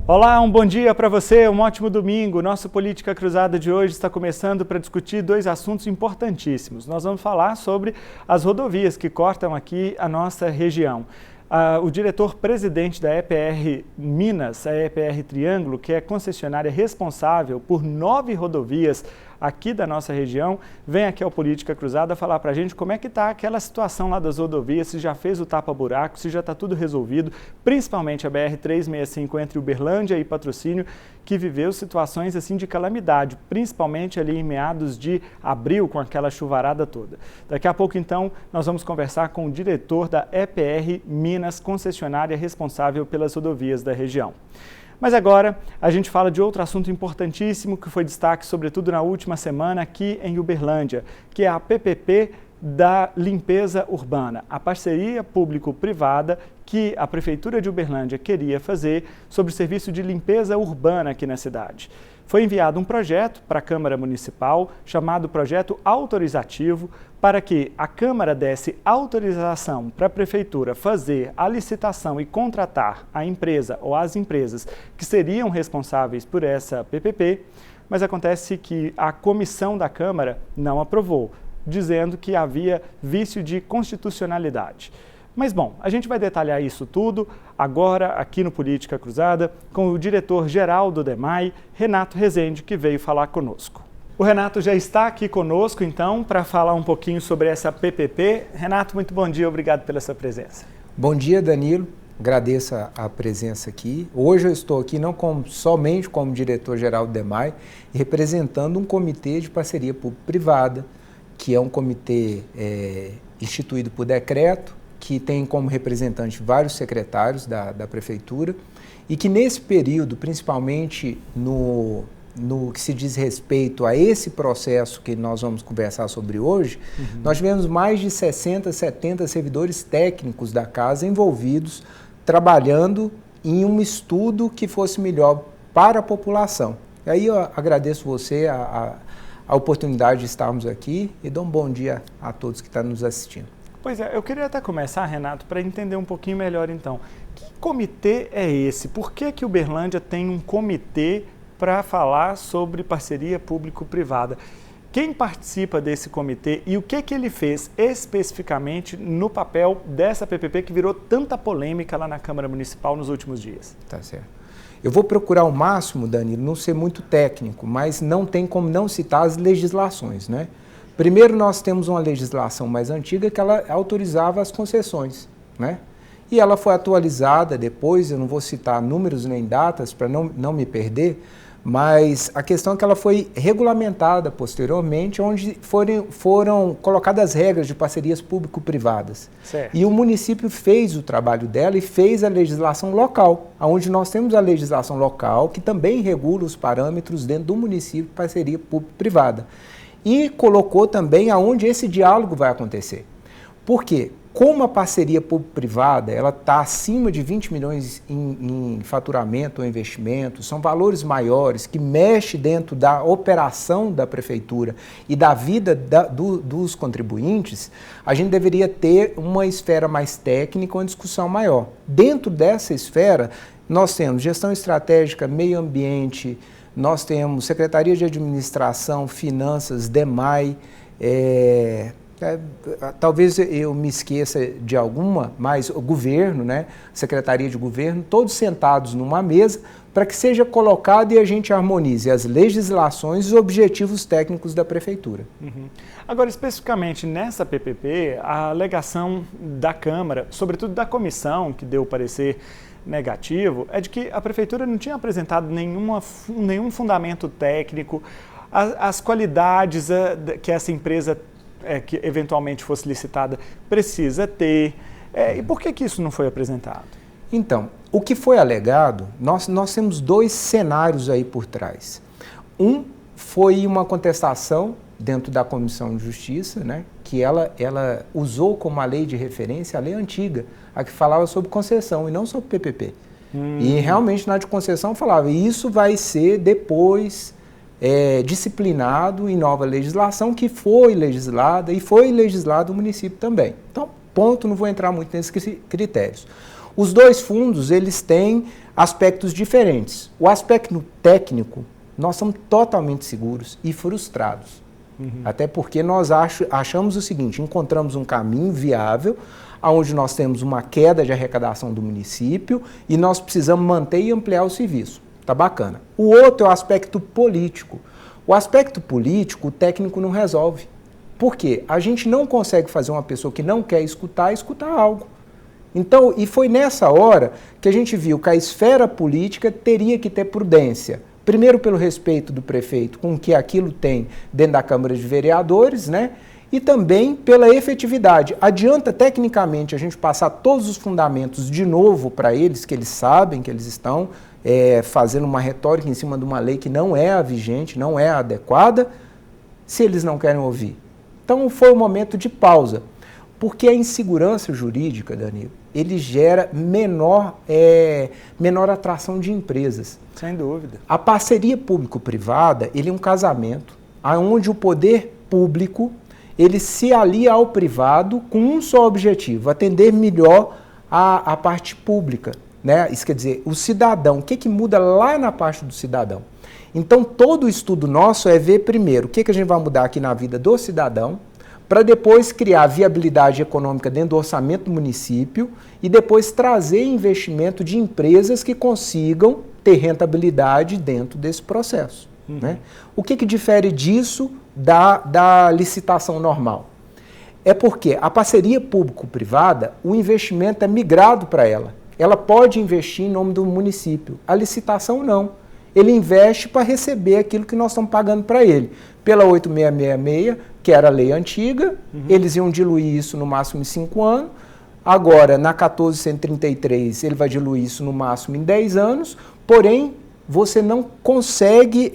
Olá, um bom dia para você, um ótimo domingo. Nosso Política Cruzada de hoje está começando para discutir dois assuntos importantíssimos. Nós vamos falar sobre as rodovias que cortam aqui a nossa região. O diretor-presidente da EPR Minas, a EPR Triângulo, que é concessionária responsável por 9 rodovias aqui da nossa região, vem aqui ao Política Cruzada falar para a gente como é que está aquela situação lá das rodovias, se já fez o tapa-buraco, se já está tudo resolvido, principalmente a BR-365 entre Uberlândia e Patrocínio, que viveu situações assim de calamidade, principalmente ali em meados de abril, com aquela chuvarada toda. Daqui a pouco, então, nós vamos conversar com o diretor da EPR Minas, concessionária responsável pelas rodovias da região. Mas agora a gente fala de outro assunto importantíssimo que foi destaque, sobretudo na última semana aqui em Uberlândia, que é a PPP da limpeza urbana, a parceria público-privada que a Prefeitura de Uberlândia queria fazer sobre o serviço de limpeza urbana aqui na cidade. Foi enviado um projeto para a Câmara Municipal, chamado Projeto Autorizativo, para que a Câmara desse autorização para a Prefeitura fazer a licitação e contratar a empresa ou as empresas que seriam responsáveis por essa PPP, mas acontece que a comissão da Câmara não aprovou, dizendo que havia vício de constitucionalidade. Mas, bom, a gente vai detalhar isso tudo agora aqui no Política Cruzada com o diretor-geral do DEMAI, Renato Rezende, que veio falar conosco. O Renato já está aqui conosco, então, para falar um pouquinho sobre essa PPP. Renato, muito bom dia, obrigado pela sua presença. Bom dia, Danilo. Agradeço a presença aqui. Hoje eu estou aqui não somente como diretor-geral do DEMAI, representando um comitê de parceria público-privada, que é um comitê instituído por decreto, que tem como representante vários secretários da Prefeitura e que nesse período, principalmente no que se diz respeito a esse processo que nós vamos conversar sobre hoje, nós tivemos mais de 60, 70 servidores técnicos da casa envolvidos, trabalhando em um estudo que fosse melhor para a população. E aí eu agradeço você a oportunidade de estarmos aqui e dou um bom dia a todos que estão nos assistindo. Pois é, eu queria até começar, Renato, para entender um pouquinho melhor então. Que comitê é esse? Por que Uberlândia tem um comitê para falar sobre parceria público-privada? Quem participa desse comitê e o que ele fez especificamente no papel dessa PPP que virou tanta polêmica lá na Câmara Municipal nos últimos dias? Tá certo. Eu vou procurar ao máximo, Danilo, não ser muito técnico, mas não tem como não citar as legislações, né? Primeiro, nós temos uma legislação mais antiga que ela autorizava as concessões, né? E ela foi atualizada depois, eu não vou citar números nem datas para não me perder, mas a questão é que ela foi regulamentada posteriormente, onde foram colocadas regras de parcerias público-privadas. E o município fez o trabalho dela e fez a legislação local, onde nós temos a legislação local, que também regula os parâmetros dentro do município de parceria público-privada. E colocou também aonde esse diálogo vai acontecer. Por quê? Como a parceria público-privada ela está acima de 20 milhões em faturamento ou investimento, são valores maiores que mexem dentro da operação da prefeitura e da vida dos contribuintes, a gente deveria ter uma esfera mais técnica, uma discussão maior. Dentro dessa esfera, nós temos gestão estratégica, meio ambiente, nós temos Secretaria de Administração, Finanças, DEMAI, talvez eu me esqueça de alguma, mas o governo, né, Secretaria de Governo, todos sentados numa mesa para que seja colocado e a gente harmonize as legislações e os objetivos técnicos da Prefeitura. Agora, especificamente nessa PPP, a alegação da Câmara, sobretudo da comissão que deu o parecer negativo, é de que a Prefeitura não tinha apresentado nenhum fundamento técnico, as qualidades que essa empresa que eventualmente fosse licitada precisa ter. E por que isso não foi apresentado? Então, o que foi alegado, nós temos dois cenários aí por trás. Um foi uma contestação dentro da Comissão de Justiça, né, que ela usou como a lei de referência a lei antiga, a que falava sobre concessão e não sobre PPP. E realmente na de concessão falava, isso vai ser depois disciplinado em nova legislação que foi legislada e foi legislado o município também. Então, ponto, não vou entrar muito nesses critérios. Os dois fundos, eles têm aspectos diferentes. O aspecto técnico, nós somos totalmente seguros e frustrados. Até porque nós achamos o seguinte, encontramos um caminho viável, onde nós temos uma queda de arrecadação do município e nós precisamos manter e ampliar o serviço. Tá bacana. O outro é o aspecto político. O aspecto político, o técnico não resolve. Por quê? A gente não consegue fazer uma pessoa que não quer escutar algo. Então, e foi nessa hora que a gente viu que a esfera política teria que ter prudência. Primeiro, pelo respeito do prefeito com o que aquilo tem dentro da Câmara de Vereadores, né? E também pela efetividade. Adianta, tecnicamente, a gente passar todos os fundamentos de novo para eles, que eles sabem que eles estão fazendo uma retórica em cima de uma lei que não é a vigente, não é a adequada, se eles não querem ouvir. Então, foi um momento de pausa. Porque a insegurança jurídica, Danilo, ele gera menor atração de empresas. Sem dúvida. A parceria público-privada, ele é um casamento onde o poder público ele se alia ao privado com um só objetivo, atender melhor a parte pública. Né? Isso quer dizer, o cidadão, o que muda lá na parte do cidadão? Então, todo o estudo nosso é ver primeiro o que a gente vai mudar aqui na vida do cidadão, para depois criar viabilidade econômica dentro do orçamento do município e depois trazer investimento de empresas que consigam ter rentabilidade dentro desse processo. Né? O que difere disso da licitação normal? É porque a parceria público-privada, o investimento é migrado para ela. Ela pode investir em nome do município. A licitação não. Ele investe para receber aquilo que nós estamos pagando para ele. Pela 8666, que era a lei antiga, eles iam diluir isso no máximo em 5 anos. Agora, na 1433, ele vai diluir isso no máximo em 10 anos. Porém, você não consegue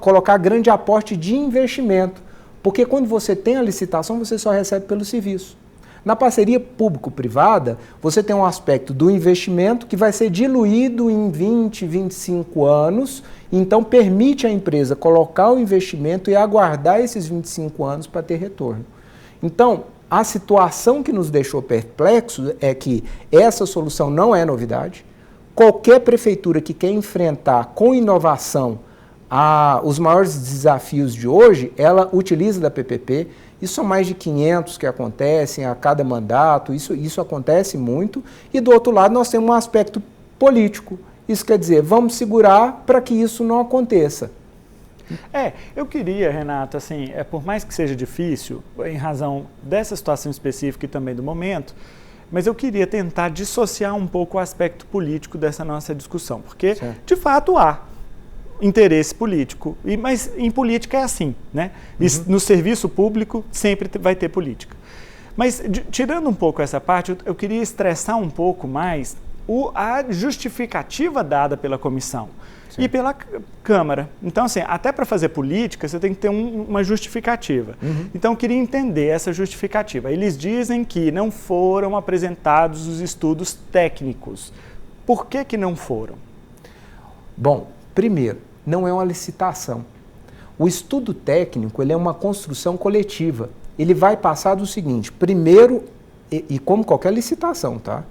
colocar grande aporte de investimento. Porque quando você tem a licitação, você só recebe pelo serviço. Na parceria público-privada, você tem um aspecto do investimento que vai ser diluído em 20, 25 anos, então permite à empresa colocar o investimento e aguardar esses 25 anos para ter retorno. Então, a situação que nos deixou perplexos é que essa solução não é novidade. Qualquer prefeitura que quer enfrentar com inovação os maiores desafios de hoje, ela utiliza da PPP. Isso são mais de 500 que acontecem a cada mandato, isso acontece muito. E do outro lado nós temos um aspecto político. Isso quer dizer, vamos segurar para que isso não aconteça. Eu queria, Renato, assim, por mais que seja difícil, em razão dessa situação específica e também do momento, mas eu queria tentar dissociar um pouco o aspecto político dessa nossa discussão, porque, de fato, há interesse político, mas em política é assim, né? No serviço público sempre vai ter política. Mas, tirando um pouco essa parte, eu queria estressar um pouco mais a justificativa dada pela comissão e pela Câmara. Então, assim, até para fazer política, você tem que ter uma justificativa. Então, eu queria entender essa justificativa. Eles dizem que não foram apresentados os estudos técnicos. Por que não foram? Bom, primeiro, não é uma licitação. O estudo técnico ele é uma construção coletiva. Ele vai passar do seguinte, primeiro, e como qualquer licitação, tá?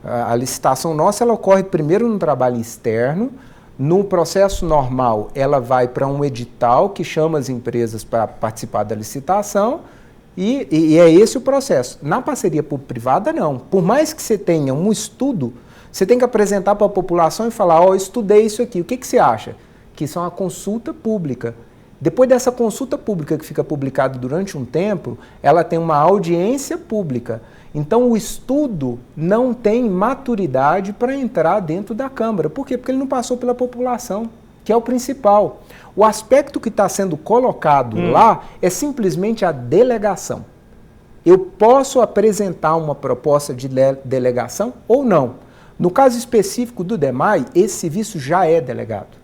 A licitação nossa ela ocorre primeiro no trabalho externo, no processo normal ela vai para um edital que chama as empresas para participar da licitação e é esse o processo. Na parceria público-privada não. Por mais que você tenha um estudo, você tem que apresentar para a população e falar, eu estudei isso aqui, o que você acha? Que isso é uma consulta pública. Depois dessa consulta pública que fica publicada durante um tempo, ela tem uma audiência pública. Então o estudo não tem maturidade para entrar dentro da Câmara. Por quê? Porque ele não passou pela população, que é o principal. O aspecto que está sendo colocado lá é simplesmente a delegação. Eu posso apresentar uma proposta de delegação ou não. No caso específico do DEMAI, esse serviço já é delegado.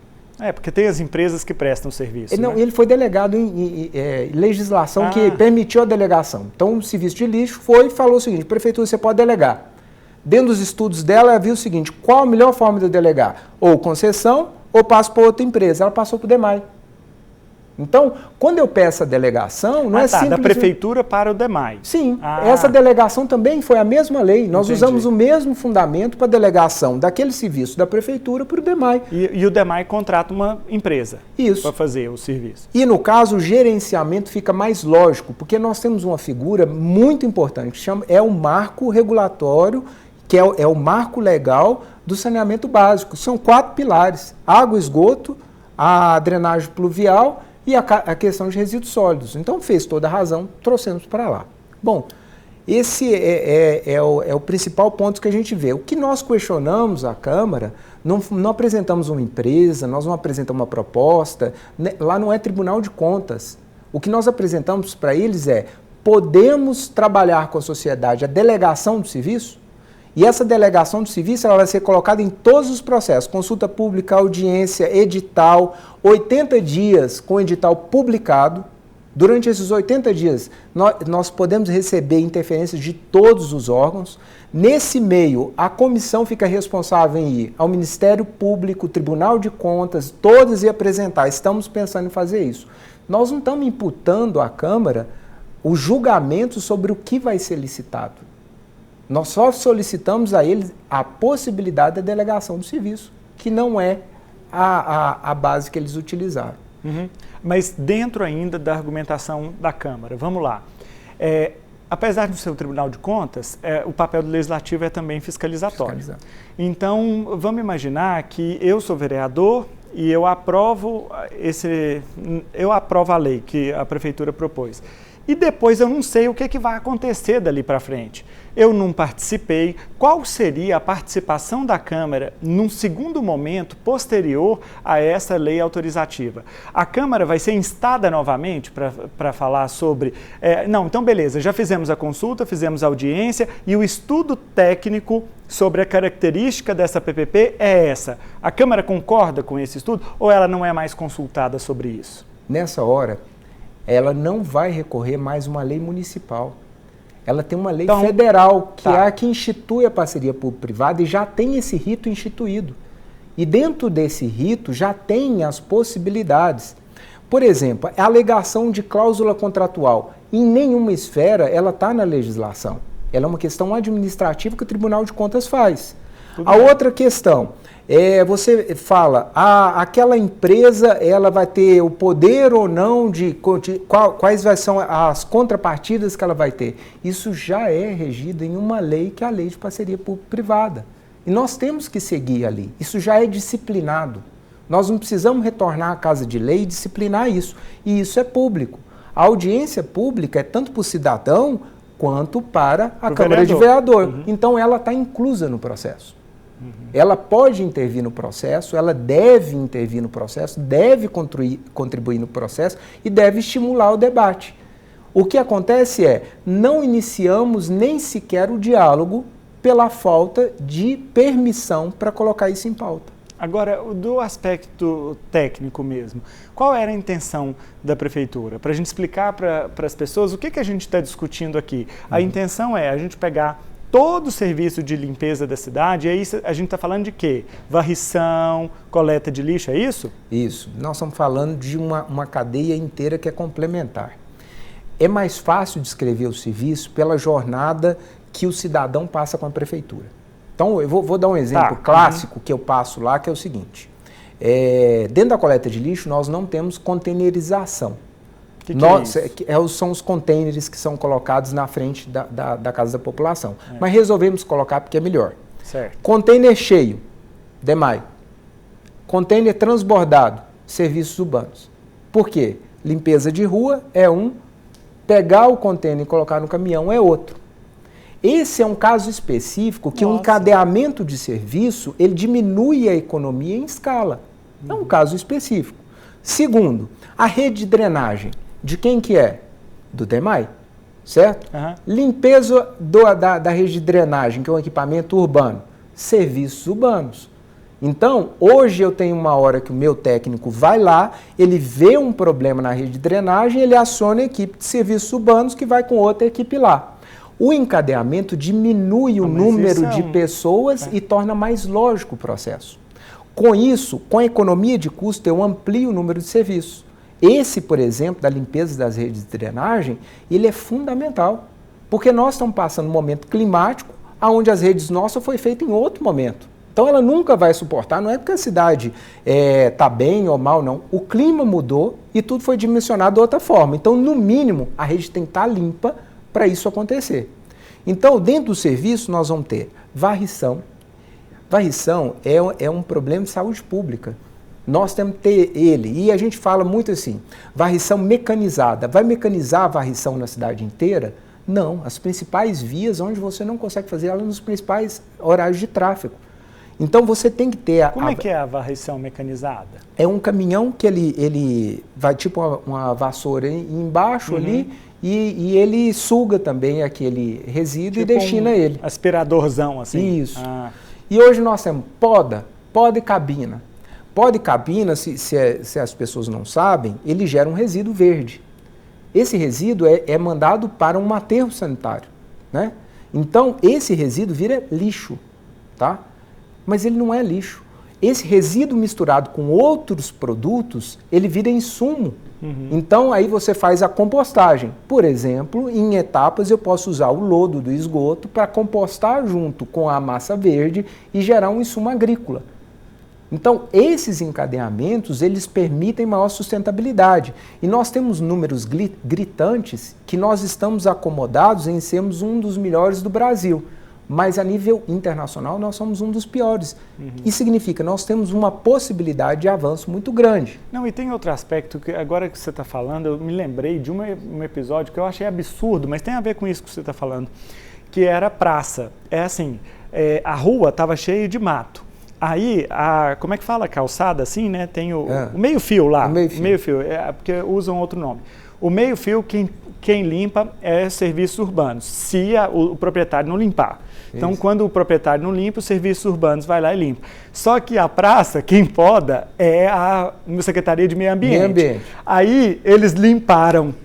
Porque tem as empresas que prestam serviço. Não, né? Ele foi delegado em legislação que permitiu a delegação. Então, o serviço de lixo foi e falou o seguinte, prefeitura, você pode delegar. Dentro dos estudos dela, havia o seguinte, qual a melhor forma de delegar? Ou concessão ou passo para outra empresa? Ela passou para o DEMAI. Então, quando eu peço a delegação, não é simples... da prefeitura para o DEMAI. Sim, essa delegação também foi a mesma lei. Nós usamos o mesmo fundamento para a delegação daquele serviço da prefeitura para o DEMAI. E o DEMAI contrata uma empresa para fazer o serviço. E no caso, o gerenciamento fica mais lógico, porque nós temos uma figura muito importante, que é o marco regulatório, que é o marco legal do saneamento básico. São 4 pilares: água, esgoto, a drenagem pluvial e a questão de resíduos sólidos. Então, fez toda a razão, trouxemos para lá. Bom, esse é o principal ponto que a gente vê. O que nós questionamos à Câmara, não apresentamos uma empresa, nós não apresentamos uma proposta, né? Lá não é Tribunal de Contas. O que nós apresentamos para eles é: podemos trabalhar com a sociedade a delegação do serviço? E essa delegação de serviço ela vai ser colocada em todos os processos: consulta pública, audiência, edital, 80 dias com edital publicado. Durante esses 80 dias, nós podemos receber interferências de todos os órgãos. Nesse meio, a comissão fica responsável em ir ao Ministério Público, Tribunal de Contas, todas e apresentar. Estamos pensando em fazer isso. Nós não estamos imputando à Câmara o julgamento sobre o que vai ser licitado. Nós só solicitamos a eles a possibilidade da delegação do serviço, que não é a base que eles utilizaram. Uhum. Mas dentro ainda da argumentação da Câmara, vamos lá. Apesar de ser o Tribunal de Contas, o papel do Legislativo é também fiscalizatório. Então, vamos imaginar que eu sou vereador e eu aprovo a lei que a Prefeitura propôs. E depois eu não sei o que vai acontecer dali para frente. Eu não participei. Qual seria a participação da Câmara num segundo momento posterior a essa lei autorizativa? A Câmara vai ser instada novamente para falar sobre... não, então beleza, já fizemos a consulta, fizemos a audiência e o estudo técnico sobre a característica dessa PPP é essa. A Câmara concorda com esse estudo ou ela não é mais consultada sobre isso? Nessa hora, ela não vai recorrer mais uma lei municipal. Ela tem uma lei federal, que é a que institui a parceria público-privada e já tem esse rito instituído. E dentro desse rito já tem as possibilidades. Por exemplo, a alegação de cláusula contratual. Em nenhuma esfera ela está na legislação. Ela é uma questão administrativa que o Tribunal de Contas faz. A outra questão... você fala, aquela empresa ela vai ter o poder ou não quais são as contrapartidas que ela vai ter. Isso já é regido em uma lei, que é a Lei de Parceria Público-Privada. E nós temos que seguir ali. Isso já é disciplinado. Nós não precisamos retornar à Casa de Lei e disciplinar isso. E isso é público. A audiência pública é tanto para o cidadão quanto para a Câmara de Vereador. Uhum. Então ela está inclusa no processo. Uhum. Ela pode intervir no processo, ela deve intervir no processo, deve contribuir no processo e deve estimular o debate. O que acontece não iniciamos nem sequer o diálogo pela falta de permissão para colocar isso em pauta. Agora, do aspecto técnico mesmo, qual era a intenção da Prefeitura? Para a gente explicar para as pessoas o que a gente está discutindo aqui. A intenção é a gente pegar todo o serviço de limpeza da cidade, e aí a gente está falando de quê? Varrição, coleta de lixo, é isso? Isso. Nós estamos falando de uma cadeia inteira que é complementar. É mais fácil descrever o serviço pela jornada que o cidadão passa com a Prefeitura. Então, eu vou dar um exemplo clássico que eu passo lá, que é o seguinte. Dentro da coleta de lixo, nós não temos containerização. São os containers que são colocados na frente da casa da população. Mas resolvemos colocar porque é melhor. Certo. Container cheio, DEMAI. Container transbordado, serviços urbanos. Por quê? Limpeza de rua é um, pegar o container e colocar no caminhão é outro. Esse é um caso específico que o encadeamento de serviço, ele diminui a economia em escala. É um caso específico. Segundo, a rede de drenagem. De quem que é? Do DEMAI, certo? Uhum. Limpeza da rede de drenagem, que é um equipamento urbano. Serviços urbanos. Então, hoje eu tenho uma hora que o meu técnico vai lá, ele vê um problema na rede de drenagem, ele aciona a equipe de serviços urbanos que vai com outra equipe lá. O encadeamento diminui o número de pessoas e torna mais lógico o processo. Com isso, com a economia de custo, eu amplio o número de serviços. Esse, por exemplo, da limpeza das redes de drenagem, ele é fundamental, porque nós estamos passando um momento climático onde as redes nossas foi feita em outro momento. Então ela nunca vai suportar, não é porque a cidade está bem ou mal, não. O clima mudou e tudo foi dimensionado de outra forma. Então, no mínimo, a rede tem que estar limpa para isso acontecer. Então, dentro do serviço, nós vamos ter varrição. Varrição é um problema de saúde pública. Nós temos que ter ele. E a gente fala muito assim, varrição mecanizada. Vai mecanizar a varrição na cidade inteira? Não. As principais vias onde você não consegue fazer ela nos principais horários de tráfego. Então você tem que ter... Como é que é a varrição mecanizada? É um caminhão que ele vai tipo uma vassoura embaixo ali e ele suga também aquele resíduo tipo e destina ele. Aspiradorzão assim? Isso. E hoje nós temos poda e cabina. Poda e cabina, se as pessoas não sabem, ele gera um resíduo verde. Esse resíduo é mandado para um aterro sanitário, né? Então esse resíduo vira lixo, tá? Mas ele não é lixo. Esse resíduo misturado com outros produtos, ele vira insumo. Então, aí você faz a compostagem. Por exemplo, em etapas eu posso usar o lodo do esgoto para compostar junto com a massa verde e gerar um insumo agrícola. Então, esses encadeamentos, eles permitem maior sustentabilidade. E nós temos números gritantes que nós estamos acomodados em sermos um dos melhores do Brasil. Mas a nível internacional nós somos um dos piores. Isso significa que nós temos uma possibilidade de avanço muito grande. Não, e tem outro aspecto que agora que você está falando, eu me lembrei de um episódio que eu achei absurdo, mas tem a ver com isso que você está falando, que era praça. É assim, a rua estava cheia de mato. Aí, como é que fala? Calçada assim, né? Tem o meio-fio lá. O meio-fio, porque usam outro nome. O meio-fio, quem limpa é serviços urbanos, se o proprietário não limpar. Então, quando o proprietário não limpa, os serviços urbanos vai lá e limpa. Só que a praça, quem poda, é a Secretaria de Meio Ambiente. Aí, eles limparam.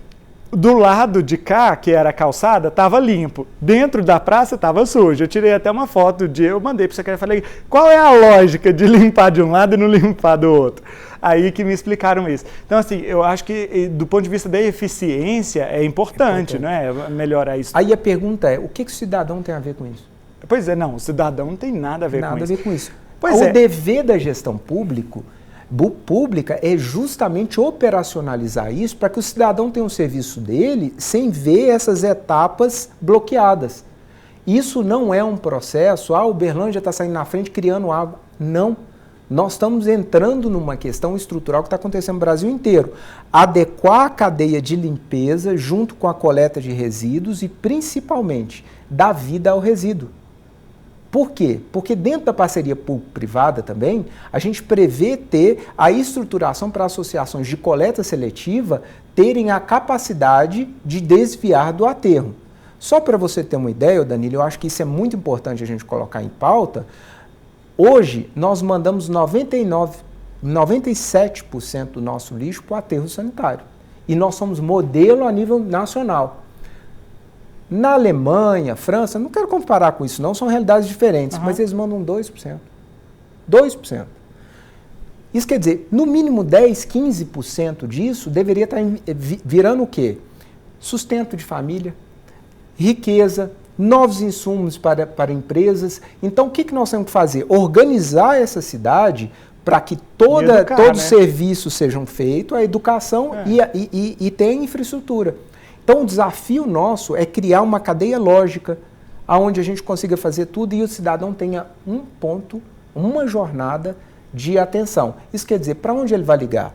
Do lado de cá, que era a calçada, estava limpo. Dentro da praça estava sujo. Eu tirei até uma foto eu mandei para o secretário e falei, qual é a lógica de limpar de um lado e não limpar do outro? Aí que me explicaram isso. Então, assim, eu acho que do ponto de vista da eficiência é importante, não é? Melhorar isso. Aí a pergunta é, o que o cidadão tem a ver com isso? Pois é, não, o cidadão não tem nada a ver com isso. Nada a ver com isso. O dever da gestão pública é justamente operacionalizar isso para que o cidadão tenha um serviço dele sem ver essas etapas bloqueadas. Isso não é um processo, Uberlândia está saindo na frente criando água. Não. Nós estamos entrando numa questão estrutural que está acontecendo no Brasil inteiro. Adequar a cadeia de limpeza junto com a coleta de resíduos e, principalmente, dar vida ao resíduo. Por quê? Porque dentro da parceria público-privada também, a gente prevê ter a estruturação para associações de coleta seletiva terem a capacidade de desviar do aterro. Só para você ter uma ideia, Danilo, eu acho que isso é muito importante a gente colocar em pauta. Hoje, nós mandamos 97% do nosso lixo para o aterro sanitário. E nós somos modelo a nível nacional. Na Alemanha, França, não quero comparar com isso não, são realidades diferentes, mas eles mandam 2%. 2%. Isso quer dizer, no mínimo 10, 15% disso deveria estar virando o quê? Sustento de família, riqueza, novos insumos para empresas. Então, o que nós temos que fazer? Organizar essa cidade para que todos os serviços sejam feitos, a educação e ter infraestrutura. Então, o desafio nosso é criar uma cadeia lógica, onde a gente consiga fazer tudo e o cidadão tenha um ponto, uma jornada de atenção. Isso quer dizer, para onde ele vai ligar?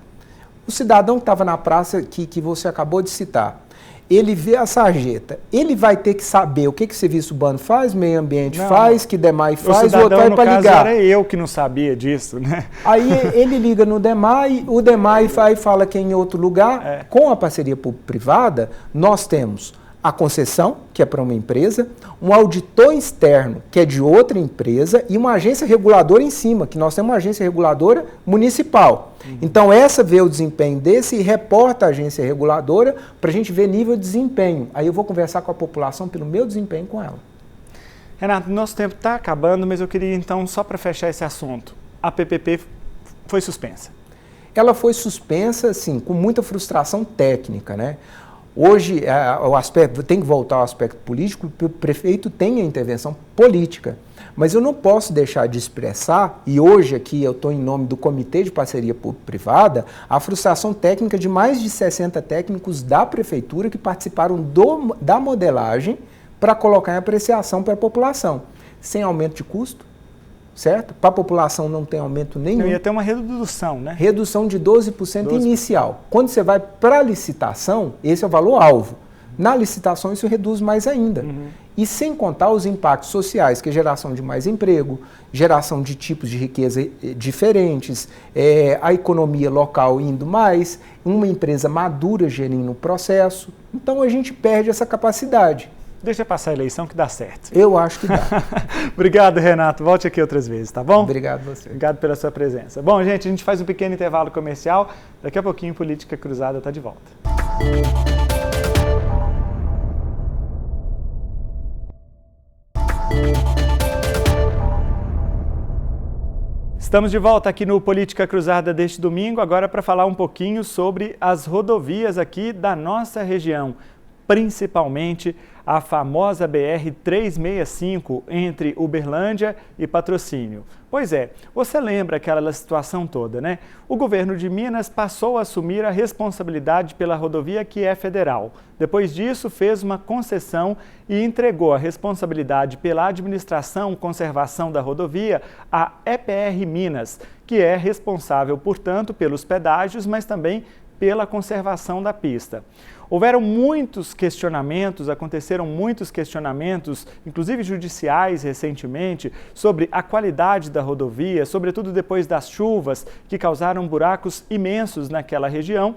O cidadão que estava na praça que você acabou de citar, ele vê a sarjeta, ele vai ter que saber o que o serviço urbano faz, meio ambiente faz, que DEMAI faz, o outro vai para ligar. Era eu que não sabia disso, né? Aí ele liga no DEMAI, o DEMAI vai e fala que é em outro lugar. Com a parceria público-privada, nós temos a concessão, que é para uma empresa, um auditor externo, que é de outra empresa, e uma agência reguladora em cima, que nós temos uma agência reguladora municipal. Então, essa vê o desempenho desse e reporta a agência reguladora para a gente ver nível de desempenho. Aí eu vou conversar com a população pelo meu desempenho com ela. Renato, nosso tempo está acabando, mas eu queria então, só para fechar esse assunto, a PPP foi suspensa? Ela foi suspensa, sim, com muita frustração técnica, né? Hoje, o aspecto, tem que voltar ao aspecto político, o prefeito tem a intervenção política. Mas eu não posso deixar de expressar, e hoje aqui eu estou em nome do Comitê de Parceria Público-Privada, a frustração técnica de mais de 60 técnicos da prefeitura que participaram da modelagem para colocar em apreciação para a população, sem aumento de custo, certo? Para a população não tem aumento nenhum. Ia ter uma redução, né? Redução de 12% inicial. Quando você vai para a licitação, esse é o valor alvo. Na licitação isso reduz mais ainda. E sem contar os impactos sociais, que é geração de mais emprego, geração de tipos de riqueza diferentes, a economia local indo mais, uma empresa madura gerindo o processo. Então a gente perde essa capacidade. Deixa passar a eleição que dá certo. Eu acho que dá. Obrigado, Renato. Volte aqui outras vezes, tá bom? Obrigado a você. Obrigado pela sua presença. Bom, gente, a gente faz um pequeno intervalo comercial. Daqui a pouquinho, Política Cruzada está de volta. Estamos de volta aqui no Política Cruzada deste domingo, agora para falar um pouquinho sobre as rodovias aqui da nossa região, principalmente a famosa BR-365 entre Uberlândia e Patrocínio. Pois é, você lembra aquela situação toda, né? O governo de Minas passou a assumir a responsabilidade pela rodovia que é federal. Depois disso, fez uma concessão e entregou a responsabilidade pela administração e conservação da rodovia à EPR Minas, que é responsável, portanto, pelos pedágios, mas também pela conservação da pista. Houveram muitos questionamentos, aconteceram muitos questionamentos, inclusive judiciais recentemente, sobre a qualidade da rodovia, sobretudo depois das chuvas que causaram buracos imensos naquela região.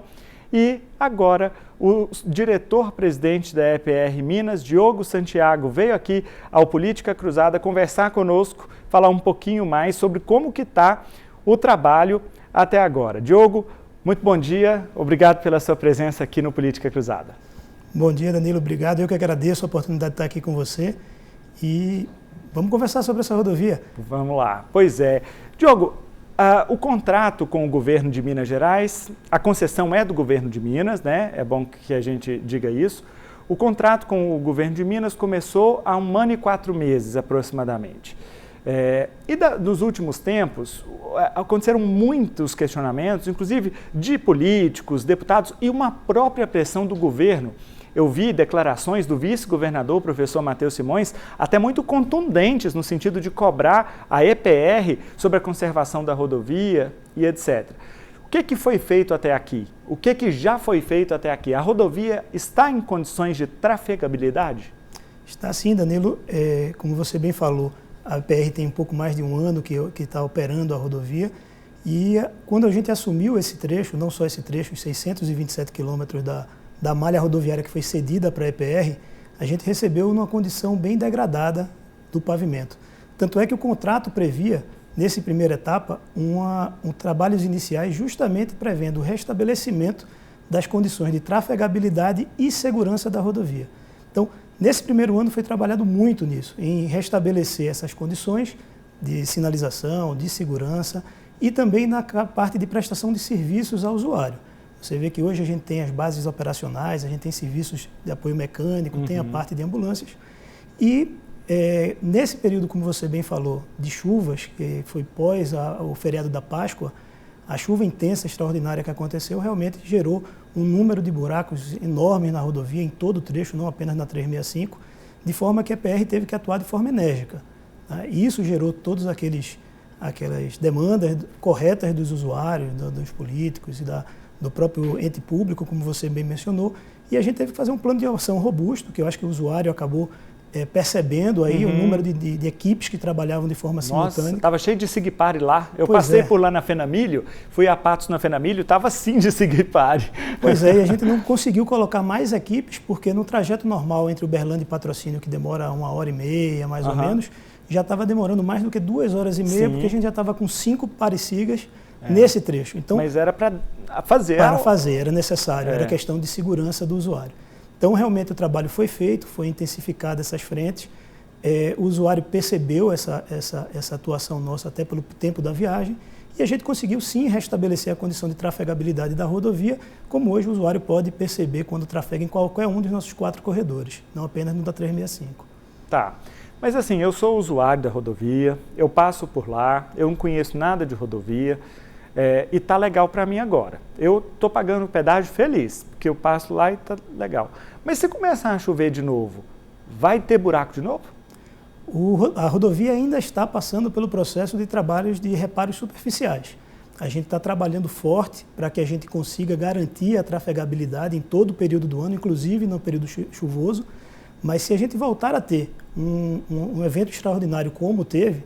E agora o diretor-presidente da EPR Minas, Diogo Santiago, veio aqui ao Política Cruzada conversar conosco, falar um pouquinho mais sobre como que está o trabalho até agora. Diogo, muito bom dia, obrigado pela sua presença aqui no Política Cruzada. Bom dia, Danilo, obrigado. Eu que agradeço a oportunidade de estar aqui com você e vamos conversar sobre essa rodovia. Vamos lá. Pois é. Diogo, o contrato com o governo de Minas Gerais, a concessão é do governo de Minas, né? É bom que a gente diga isso. O contrato com o governo de Minas começou há 1 ano e 4 meses aproximadamente. Nos últimos tempos, aconteceram muitos questionamentos, inclusive de políticos, deputados e uma própria pressão do governo. Eu vi declarações do vice-governador, professor Matheus Simões, até muito contundentes no sentido de cobrar a EPR sobre a conservação da rodovia e etc. O que foi feito até aqui? O que já foi feito até aqui? A rodovia está em condições de trafegabilidade? Está sim, Danilo. Como você bem falou, a EPR tem um pouco mais de 1 ano que está operando a rodovia e quando a gente assumiu esse trecho, não só esse trecho, os 627 quilômetros da malha rodoviária que foi cedida para a EPR, a gente recebeu numa condição bem degradada do pavimento. Tanto é que o contrato previa, nessa primeira etapa, trabalhos iniciais justamente prevendo o restabelecimento das condições de trafegabilidade e segurança da rodovia. Então, nesse primeiro ano foi trabalhado muito nisso, em restabelecer essas condições de sinalização, de segurança e também na parte de prestação de serviços ao usuário. Você vê que hoje a gente tem as bases operacionais, a gente tem serviços de apoio mecânico, tem a parte de ambulâncias. E nesse período, como você bem falou, de chuvas, que foi pós o feriado da Páscoa, a chuva intensa, extraordinária que aconteceu, realmente gerou um número de buracos enormes na rodovia, em todo o trecho, não apenas na 365, de forma que a PR teve que atuar de forma enérgica. Tá? E isso gerou todas aquelas demandas corretas dos usuários, dos políticos e do próprio ente público, como você bem mencionou, e a gente teve que fazer um plano de ação robusto, que eu acho que o usuário acabou percebendo aí o número de equipes que trabalhavam de forma simultânea. Nossa, estava cheio de Sigpare lá. Eu passei por lá na Fenamilho, fui a Patos na Fenamilho, estava sim de Sigpare. Pois é, e a gente não conseguiu colocar mais equipes, porque no trajeto normal entre Uberlândia e Patrocínio, que demora 1h30, mais ou menos, já estava demorando mais do que 2h30, porque a gente já estava com 5 parecigas nesse trecho. Então, mas era para fazer. Para fazer, era necessário, era questão de segurança do usuário. Então, realmente, o trabalho foi feito, foi intensificado essas frentes O usuário percebeu essa atuação nossa até pelo tempo da viagem e a gente conseguiu sim restabelecer a condição de trafegabilidade da rodovia, como hoje o usuário pode perceber quando trafega em qualquer um dos nossos 4 corredores, não apenas no da 365. Tá, mas assim, eu sou usuário da rodovia, eu passo por lá, eu não conheço nada de rodovia e tá legal para mim agora. Eu tô pagando o pedágio feliz, porque eu passo lá e tá legal. Mas se começar a chover de novo, vai ter buraco de novo? A rodovia ainda está passando pelo processo de trabalhos de reparos superficiais. A gente está trabalhando forte para que a gente consiga garantir a trafegabilidade em todo o período do ano, inclusive no período chuvoso. Mas se a gente voltar a ter um evento extraordinário como teve,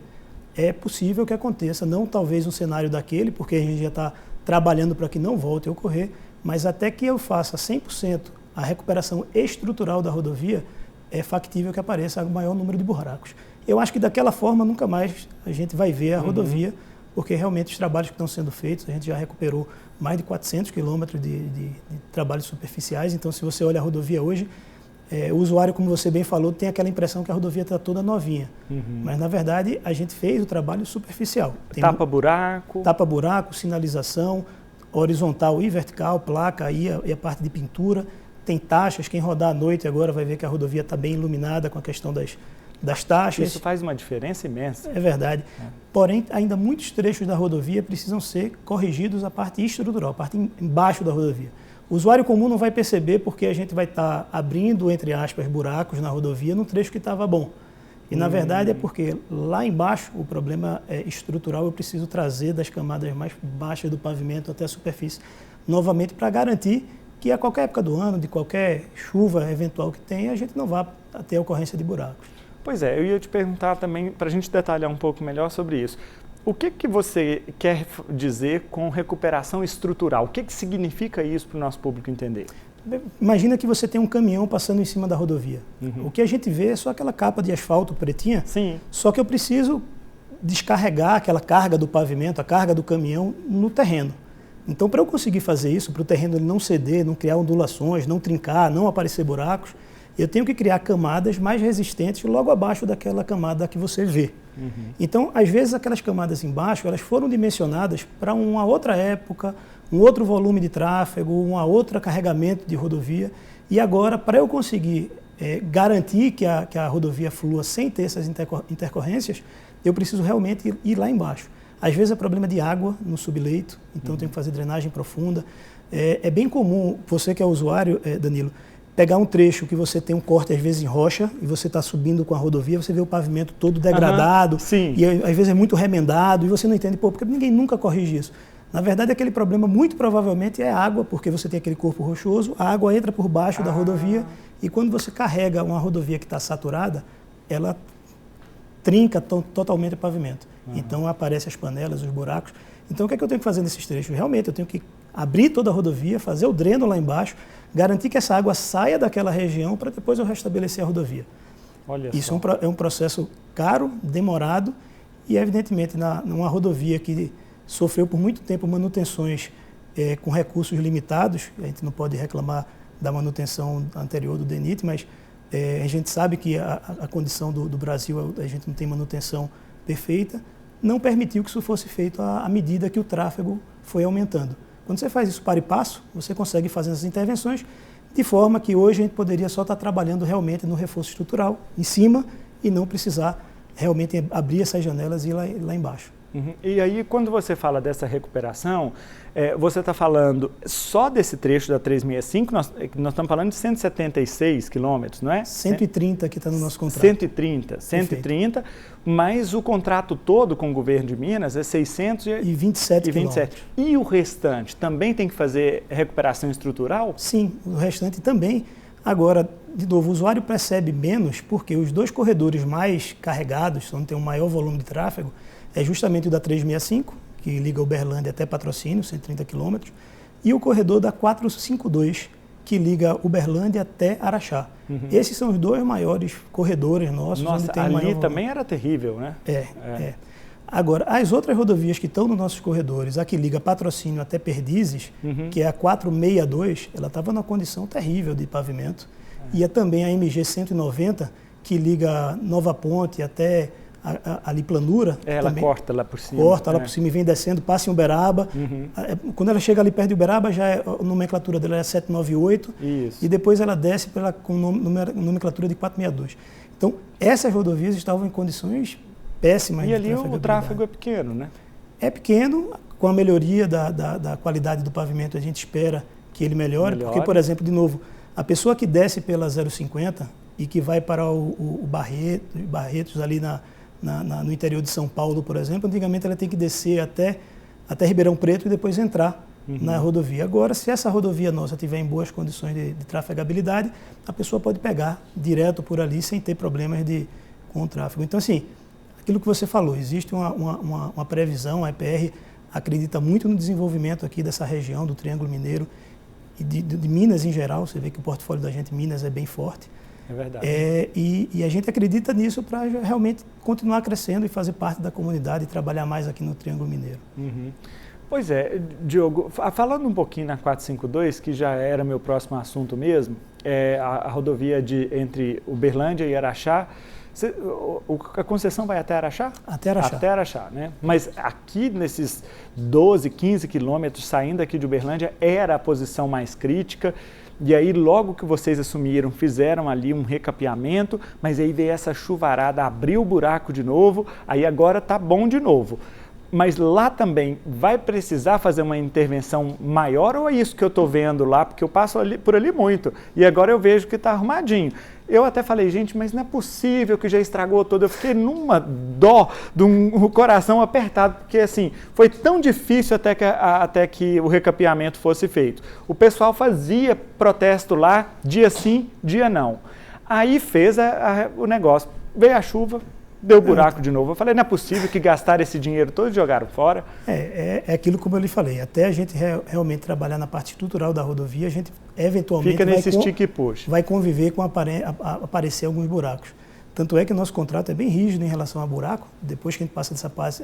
é possível que aconteça, não talvez um cenário daquele, porque a gente já está trabalhando para que não volte a ocorrer, mas até que eu faça 100% a recuperação estrutural da rodovia, é factível que apareça o maior número de buracos. Eu acho que daquela forma nunca mais a gente vai ver a rodovia, porque realmente os trabalhos que estão sendo feitos, a gente já recuperou mais de 400 quilômetros de trabalhos superficiais, então se você olha a rodovia hoje, o usuário, como você bem falou, tem aquela impressão que a rodovia está toda novinha, mas na verdade a gente fez o trabalho superficial. Tapa-buraco. Tapa-buraco, sinalização, horizontal e vertical, placa e a parte de pintura. Tem taxas, quem rodar à noite agora vai ver que a rodovia está bem iluminada com a questão das taxas. Isso faz uma diferença imensa. É verdade. Porém, ainda muitos trechos da rodovia precisam ser corrigidos a parte estrutural, a parte embaixo da rodovia. O usuário comum não vai perceber porque a gente vai estar abrindo, entre aspas, buracos na rodovia num trecho que estava bom. E, na verdade, é porque lá embaixo o problema é estrutural, eu preciso trazer das camadas mais baixas do pavimento até a superfície novamente para garantir que a qualquer época do ano, de qualquer chuva eventual que tenha, a gente não vá ter ocorrência de buracos. Pois é, eu ia te perguntar também, para a gente detalhar um pouco melhor sobre isso. O que você quer dizer com recuperação estrutural? O que significa isso para o nosso público entender? Imagina que você tem um caminhão passando em cima da rodovia. O que a gente vê é só aquela capa de asfalto pretinha, Sim. Só que eu preciso descarregar aquela carga do pavimento, a carga do caminhão no terreno. Então, para eu conseguir fazer isso, para o terreno ele não ceder, não criar ondulações, não trincar, não aparecer buracos, eu tenho que criar camadas mais resistentes logo abaixo daquela camada que você vê. Então, às vezes, aquelas camadas embaixo, elas foram dimensionadas para uma outra época, um outro volume de tráfego, um outro carregamento de rodovia. E agora, para eu conseguir garantir que a rodovia flua sem ter essas intercorrências, eu preciso realmente ir lá embaixo. Às vezes é problema de água no subleito, então eu tenho que fazer drenagem profunda. É bem comum, você que é usuário, Danilo, pegar um trecho que você tem um corte às vezes em rocha e você está subindo com a rodovia, você vê o pavimento todo degradado e às vezes é muito remendado e você não entende, porque ninguém nunca corrige isso. Na verdade, aquele problema muito provavelmente é água, porque você tem aquele corpo rochoso, a água entra por baixo da rodovia e quando você carrega uma rodovia que está saturada, ela trinca totalmente o pavimento. Então aparecem as panelas, os buracos. Então o que é que eu tenho que fazer nesses trechos? Realmente eu tenho que abrir toda a rodovia, fazer o dreno lá embaixo, garantir que essa água saia daquela região para depois eu restabelecer a rodovia. Olha Isso só. É um processo caro, demorado e evidentemente numa rodovia que sofreu por muito tempo manutenções com recursos limitados, a gente não pode reclamar da manutenção anterior do DENIT, mas a gente sabe que a condição do Brasil, a gente não tem manutenção perfeita, não permitiu que isso fosse feito à medida que o tráfego foi aumentando. Quando você faz isso para e passo, você consegue fazer essas intervenções de forma que hoje a gente poderia só estar trabalhando realmente no reforço estrutural em cima e não precisar realmente abrir essas janelas e ir lá embaixo. E aí, quando você fala dessa recuperação, você está falando só desse trecho da 365, nós estamos falando de 176 quilômetros, não é? 130 que está no nosso contrato. 130, mas o contrato todo com o governo de Minas é 627 quilômetros. E o restante também tem que fazer recuperação estrutural? Sim, o restante também. Agora, de novo, o usuário percebe menos porque os dois corredores mais carregados, onde tem um maior volume de tráfego, é justamente o da 365, que liga Uberlândia até Patrocínio, 130 quilômetros, e o corredor da 452, que liga Uberlândia até Araxá. Esses são os dois maiores corredores nossos. Nossa, onde tem ali maior também era terrível, né? Agora, as outras rodovias que estão nos nossos corredores, a que liga Patrocínio até Perdizes, que é a 462, ela estava numa condição terrível de pavimento, e também a MG 190, que liga Nova Ponte até ali Planura. Ela também corta lá por cima. Corta lá por cima e vem descendo, passa em Uberaba. Quando ela chega ali perto de Uberaba, a nomenclatura dela é 798. Isso. E depois ela desce com nomenclatura de 462. Então, essas rodovias estavam em condições péssimas de trafegabilidade. E ali o tráfego é pequeno, né? É pequeno, com a melhoria da qualidade do pavimento, a gente espera que ele melhore. Porque, por exemplo, de novo, a pessoa que desce pela 050 e que vai para o Barretos ali no interior de São Paulo, por exemplo, antigamente ela tem que descer até Ribeirão Preto e depois entrar na rodovia. Agora, se essa rodovia nossa tiver em boas condições de trafegabilidade, a pessoa pode pegar direto por ali sem ter problemas com o tráfego. Então, assim, aquilo que você falou, existe uma previsão, a EPR acredita muito no desenvolvimento aqui dessa região, do Triângulo Mineiro e de Minas em geral. Você vê que o portfólio da gente, Minas, é bem forte. É verdade. E a gente acredita nisso para realmente continuar crescendo e fazer parte da comunidade e trabalhar mais aqui no Triângulo Mineiro. Pois é, Diogo, falando um pouquinho na 452, que já era meu próximo assunto mesmo, a rodovia entre Uberlândia e Araxá, a concessão vai até Araxá? Até Araxá. Até Araxá, né? Mas aqui nesses 12, 15 quilômetros saindo aqui de Uberlândia era a posição mais crítica. E aí, logo que vocês assumiram, fizeram ali um recapeamento, mas aí veio essa chuvarada, abriu o buraco de novo, aí agora tá bom de novo. Mas lá também vai precisar fazer uma intervenção maior ou é isso que eu estou vendo lá? Porque eu passo por ali muito e agora eu vejo que está arrumadinho. Eu até falei, gente, mas não é possível que já estragou todo. Eu fiquei numa dó, de um coração apertado, porque assim, foi tão difícil até que o recapeamento fosse feito. O pessoal fazia protesto lá, dia sim, dia não. Aí fez o negócio, veio a chuva, deu buraco de novo. Eu falei, não é possível que gastaram esse dinheiro todo e jogaram fora. É aquilo como eu lhe falei, até a gente realmente trabalhar na parte estrutural da rodovia, a gente eventualmente fica nesse stick e push. Vai conviver com aparecer alguns buracos. Tanto é que o nosso contrato é bem rígido em relação a buraco. Depois que a gente passa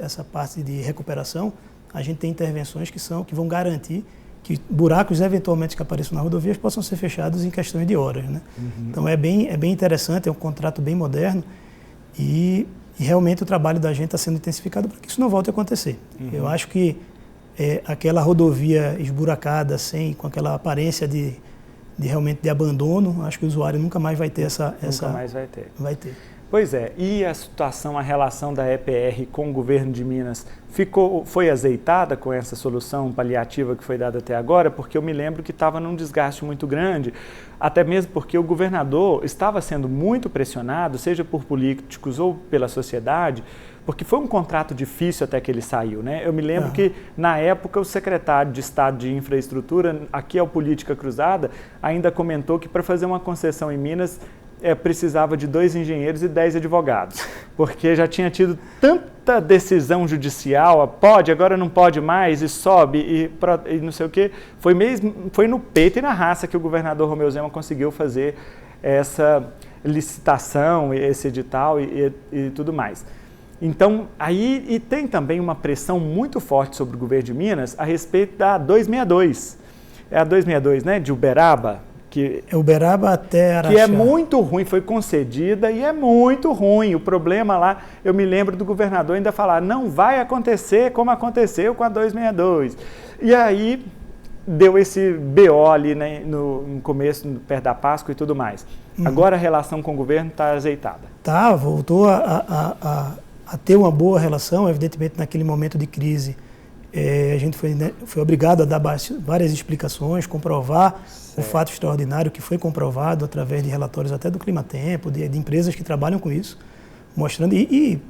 essa parte de recuperação, a gente tem intervenções que vão garantir que buracos eventualmente que apareçam na rodovia possam ser fechados em questões de horas, né? Então é bem interessante, é um contrato bem moderno. E realmente o trabalho da gente está sendo intensificado para que isso não volte a acontecer. Eu acho que aquela rodovia esburacada, com aquela aparência realmente de abandono, acho que o usuário nunca mais vai ter Nunca mais vai ter. Vai ter. Pois é, e a situação, a relação da EPR com o governo de Minas foi azeitada com essa solução paliativa que foi dada até agora? Porque eu me lembro que estava num desgaste muito grande, até mesmo porque o governador estava sendo muito pressionado, seja por políticos ou pela sociedade, porque foi um contrato difícil até que ele saiu, né? Eu me lembro que, na época, o secretário de Estado de Infraestrutura, aqui ao Política Cruzada, ainda comentou que para fazer uma concessão em Minas, precisava de 2 engenheiros e 10 advogados, porque já tinha tido tanta decisão judicial, pode, agora não pode mais, e sobe, e não sei o quê. Foi no peito e na raça que o governador Romeu Zema conseguiu fazer essa licitação, esse edital e tudo mais. Então, aí tem também uma pressão muito forte sobre o governo de Minas a respeito da 262. É a 262, né, de Uberaba, Uberaba até Araxá. Que é muito ruim, foi concedida e é muito ruim. O problema lá, eu me lembro do governador ainda falar, não vai acontecer como aconteceu com a 262. E aí deu esse BO ali, né, no começo, perto da Páscoa e tudo mais. Agora a relação com o governo está azeitada. voltou a ter uma boa relação, evidentemente naquele momento de crise. A gente foi obrigado a dar várias explicações, comprovar o fato extraordinário que foi comprovado através de relatórios até do Climatempo, de empresas que trabalham com isso, mostrando. E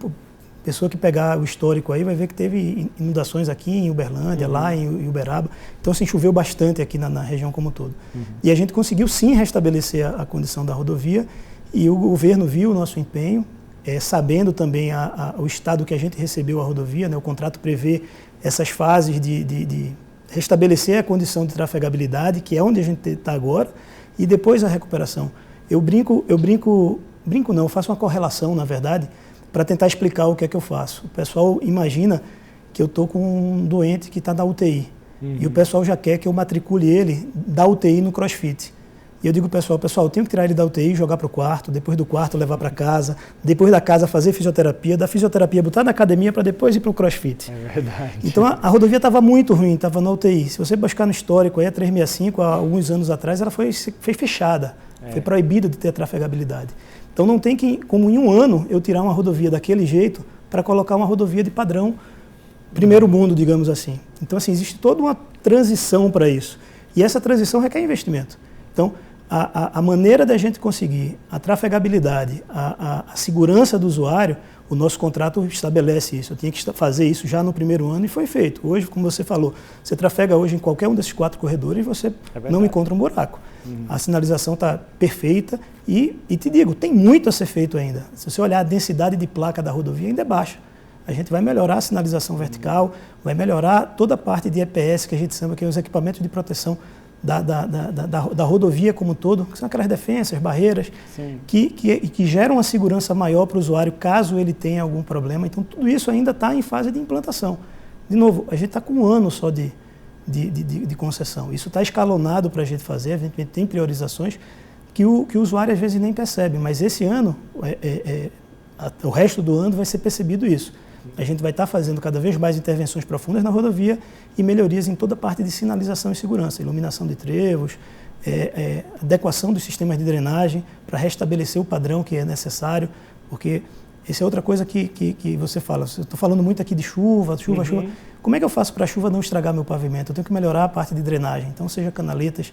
pessoa que pegar o histórico aí vai ver que teve inundações aqui em Uberlândia, lá em Uberaba. Então, assim, choveu bastante aqui na região como um todo. E a gente conseguiu sim restabelecer a condição da rodovia e o governo viu o nosso empenho, sabendo também o estado que a gente recebeu a rodovia, né, o contrato prevê essas fases de restabelecer a condição de trafegabilidade, que é onde a gente está agora, e depois a recuperação. Eu faço uma correlação, na verdade, para tentar explicar o que é que eu faço. O pessoal imagina que eu estou com um doente que está na UTI, e o pessoal já quer que eu matricule ele da UTI no CrossFit. E eu digo, pessoal, eu tenho que tirar ele da UTI e jogar para o quarto, depois do quarto levar para casa, depois da casa fazer fisioterapia, da fisioterapia botar na academia para depois ir para o crossfit. É verdade. Então a rodovia estava muito ruim, estava na UTI. Se você buscar no histórico, aí a 365, há alguns anos atrás, ela foi fechada, foi proibida de ter trafegabilidade. Então não tem como em um ano eu tirar uma rodovia daquele jeito para colocar uma rodovia de padrão primeiro mundo, digamos assim. Então assim, existe toda uma transição para isso. E essa transição requer investimento. Então, a maneira da gente conseguir a trafegabilidade, a segurança do usuário, o nosso contrato estabelece isso. Eu tinha que fazer isso já no primeiro ano e foi feito. Hoje, como você falou, você trafega hoje em qualquer um desses 4 corredores e você não encontra um buraco. A sinalização está perfeita e te digo, tem muito a ser feito ainda. Se você olhar a densidade de placa da rodovia, ainda é baixa. A gente vai melhorar a sinalização vertical, vai melhorar toda a parte de EPS, que a gente chama que é os equipamentos de proteção da rodovia como um todo, que são aquelas defensas, barreiras, que geram uma segurança maior para o usuário caso ele tenha algum problema. Então, tudo isso ainda está em fase de implantação. De novo, a gente está com um ano só de concessão. Isso está escalonado para a gente fazer, a gente tem priorizações que o usuário às vezes nem percebe, mas esse ano, o resto do ano vai ser percebido isso. A gente vai estar fazendo cada vez mais intervenções profundas na rodovia e melhorias em toda a parte de sinalização e segurança, iluminação de trevos, adequação dos sistemas de drenagem para restabelecer o padrão que é necessário, porque essa é outra coisa que você fala. Eu estou falando muito aqui de chuva. Como é que eu faço para a chuva não estragar meu pavimento? Eu tenho que melhorar a parte de drenagem, então seja canaletas,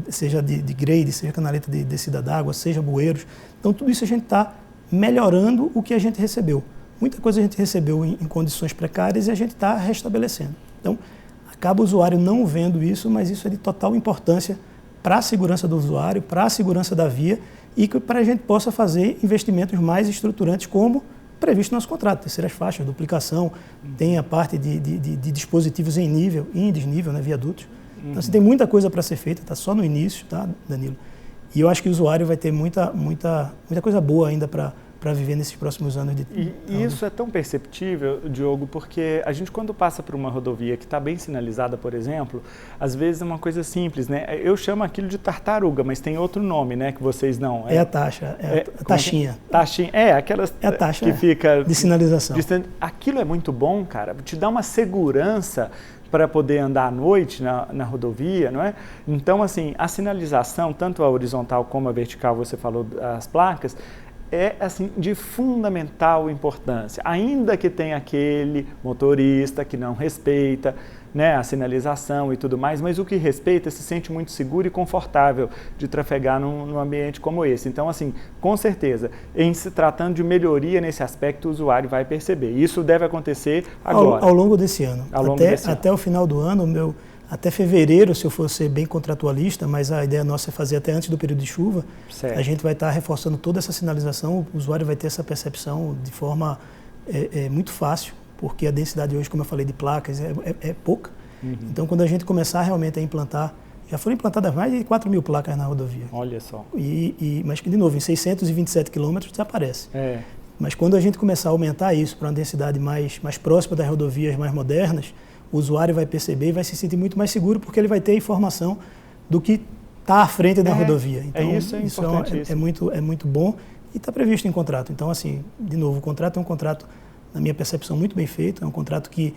seja de grade, seja canaleta de descida d'água, seja bueiros. Então tudo isso a gente está melhorando o que a gente recebeu. Muita coisa a gente recebeu em condições precárias e a gente está restabelecendo. Então, acaba o usuário não vendo isso, mas isso é de total importância para a segurança do usuário, para a segurança da via e para a gente possa fazer investimentos mais estruturantes como previsto no nosso contrato. Terceiras faixas, duplicação, tem a parte de dispositivos em nível e em desnível, né, viadutos. Então, assim, tem muita coisa para ser feita, está só no início, tá, Danilo? E eu acho que o usuário vai ter muita coisa boa ainda para viver nesses próximos anos. E isso é tão perceptível, Diogo, porque a gente quando passa por uma rodovia que está bem sinalizada, por exemplo, às vezes é uma coisa simples, né? Eu chamo aquilo de tartaruga, mas tem outro nome, né, que vocês não... É a taxa, a taxinha. Taxinha, aquelas a taxa que fica... de sinalização. Aquilo é muito bom, cara, te dá uma segurança para poder andar à noite na rodovia, não é? Então, assim, a sinalização, tanto a horizontal como a vertical, você falou das placas, é assim, de fundamental importância, ainda que tenha aquele motorista que não respeita, né, a sinalização e tudo mais, mas o que respeita se sente muito seguro e confortável de trafegar num ambiente como esse. Então, assim, com certeza, em se tratando de melhoria nesse aspecto, o usuário vai perceber. Isso deve acontecer agora. Ao longo desse ano. Até o final do ano, até fevereiro, se eu for ser bem contratualista, mas a ideia nossa é fazer até antes do período de chuva, a gente vai estar reforçando toda essa sinalização, o usuário vai ter essa percepção de forma muito fácil, porque a densidade hoje, como eu falei, de placas é pouca. Então, quando a gente começar realmente a implantar, já foram implantadas mais de 4 mil placas na rodovia. Olha só. Mas, de novo, em 627 quilômetros desaparece. Mas quando a gente começar a aumentar isso para uma densidade mais próxima das rodovias mais modernas, o usuário vai perceber e vai se sentir muito mais seguro porque ele vai ter informação do que está à frente da rodovia. Então, isso é importantíssimo. É muito bom e está previsto em contrato. Então, assim, de novo, o contrato é um contrato, na minha percepção, muito bem feito. É um contrato que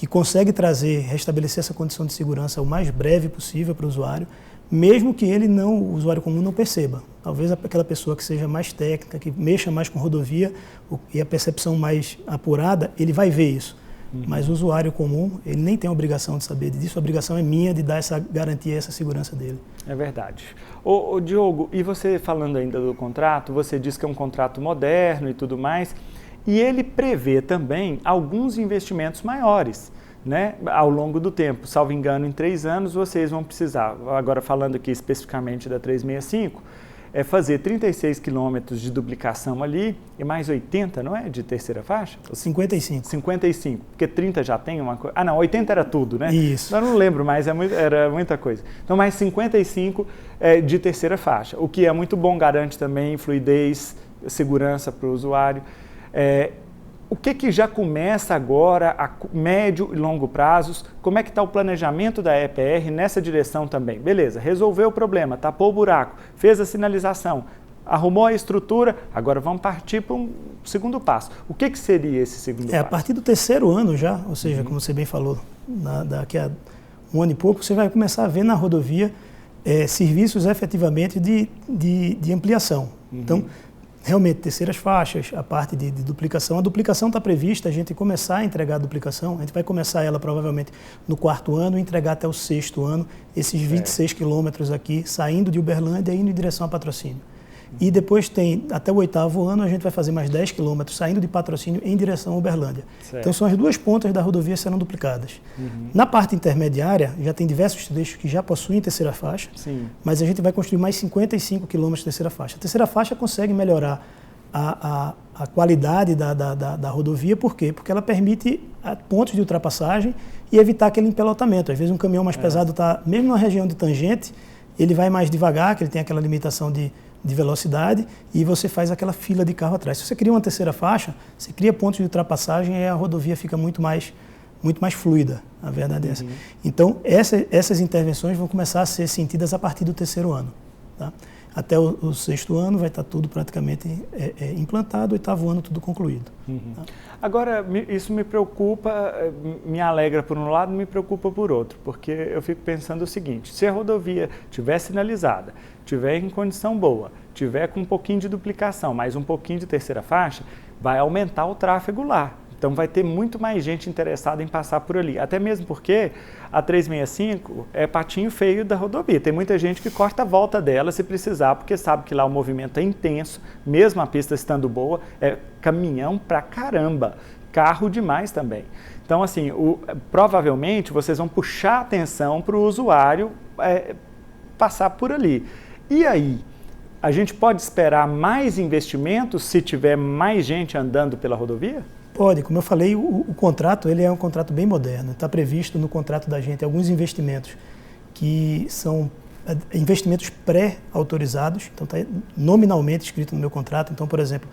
consegue restabelecer essa condição de segurança o mais breve possível para o usuário, mesmo que o usuário comum não perceba. Talvez aquela pessoa que seja mais técnica, que mexa mais com rodovia e a percepção mais apurada, ele vai ver isso. Mas o usuário comum, ele nem tem a obrigação de saber disso, a obrigação é minha de dar essa garantia, essa segurança dele. É verdade. Ô Diogo, e você falando ainda do contrato, você diz que é um contrato moderno e tudo mais, e ele prevê também alguns investimentos maiores, né, ao longo do tempo. Salvo engano, em 3 anos vocês vão precisar, agora falando aqui especificamente da 365, fazer 36 quilômetros de duplicação ali e mais 80, não é? De terceira faixa? 55. 55, porque 30 já tem uma coisa... Ah, não, 80 era tudo, né? Isso. Eu não lembro mais, era muita coisa. Então, mais 55 de terceira faixa, o que é muito bom, garante também fluidez, segurança para o usuário. o que já começa agora a médio e longo prazos? Como é que está o planejamento da EPR nessa direção também? Beleza, resolveu o problema, tapou o buraco, fez a sinalização, arrumou a estrutura, agora vamos partir para um segundo passo. O que seria esse segundo passo? A partir do terceiro ano já, ou seja, como você bem falou, daqui a um ano e pouco, você vai começar a ver na rodovia serviços efetivamente de ampliação. Então, realmente, terceiras faixas, a parte de duplicação. A duplicação está prevista, a gente começar a entregar a duplicação, a gente vai começar ela provavelmente no 4º ano e entregar até o 6º ano, esses 26 quilômetros aqui, saindo de Uberlândia e indo em direção a Patrocínio. E depois tem, até o 8º ano, a gente vai fazer mais 10 quilômetros saindo de Patrocínio em direção a Uberlândia. Certo. Então são as duas pontas da rodovia que serão duplicadas. Na parte intermediária, já tem diversos trechos que já possuem terceira faixa, mas a gente vai construir mais 55 quilômetros de terceira faixa. A terceira faixa consegue melhorar a qualidade da rodovia, por quê? Porque ela permite pontos de ultrapassagem e evitar aquele empelotamento. Às vezes um caminhão mais pesado está, mesmo na região de tangente, ele vai mais devagar, que ele tem aquela limitação de velocidade, e você faz aquela fila de carro atrás. Se você cria uma terceira faixa, você cria pontos de ultrapassagem e a rodovia fica muito mais fluida, a verdade é essa. Então, essas intervenções vão começar a ser sentidas a partir do terceiro ano. Tá? Até o 6º ano vai estar tudo praticamente implantado, 8º ano tudo concluído. Tá? Agora, isso me preocupa, me alegra por um lado, me preocupa por outro, porque eu fico pensando o seguinte: se a rodovia estiver sinalizada, estiver em condição boa, tiver com um pouquinho de duplicação, mais um pouquinho de terceira faixa, vai aumentar o tráfego lá. Então vai ter muito mais gente interessada em passar por ali. Até mesmo porque a 365 é patinho feio da rodovia. Tem muita gente que corta a volta dela se precisar, porque sabe que lá o movimento é intenso, mesmo a pista estando boa, é caminhão pra caramba, carro demais também. Então assim, provavelmente vocês vão puxar a atenção para o usuário passar por ali. E aí? A gente pode esperar mais investimentos se tiver mais gente andando pela rodovia? Pode, como eu falei, o contrato ele é um contrato bem moderno. Está previsto no contrato da gente alguns investimentos que são investimentos pré-autorizados, então está nominalmente escrito no meu contrato. Então, por exemplo,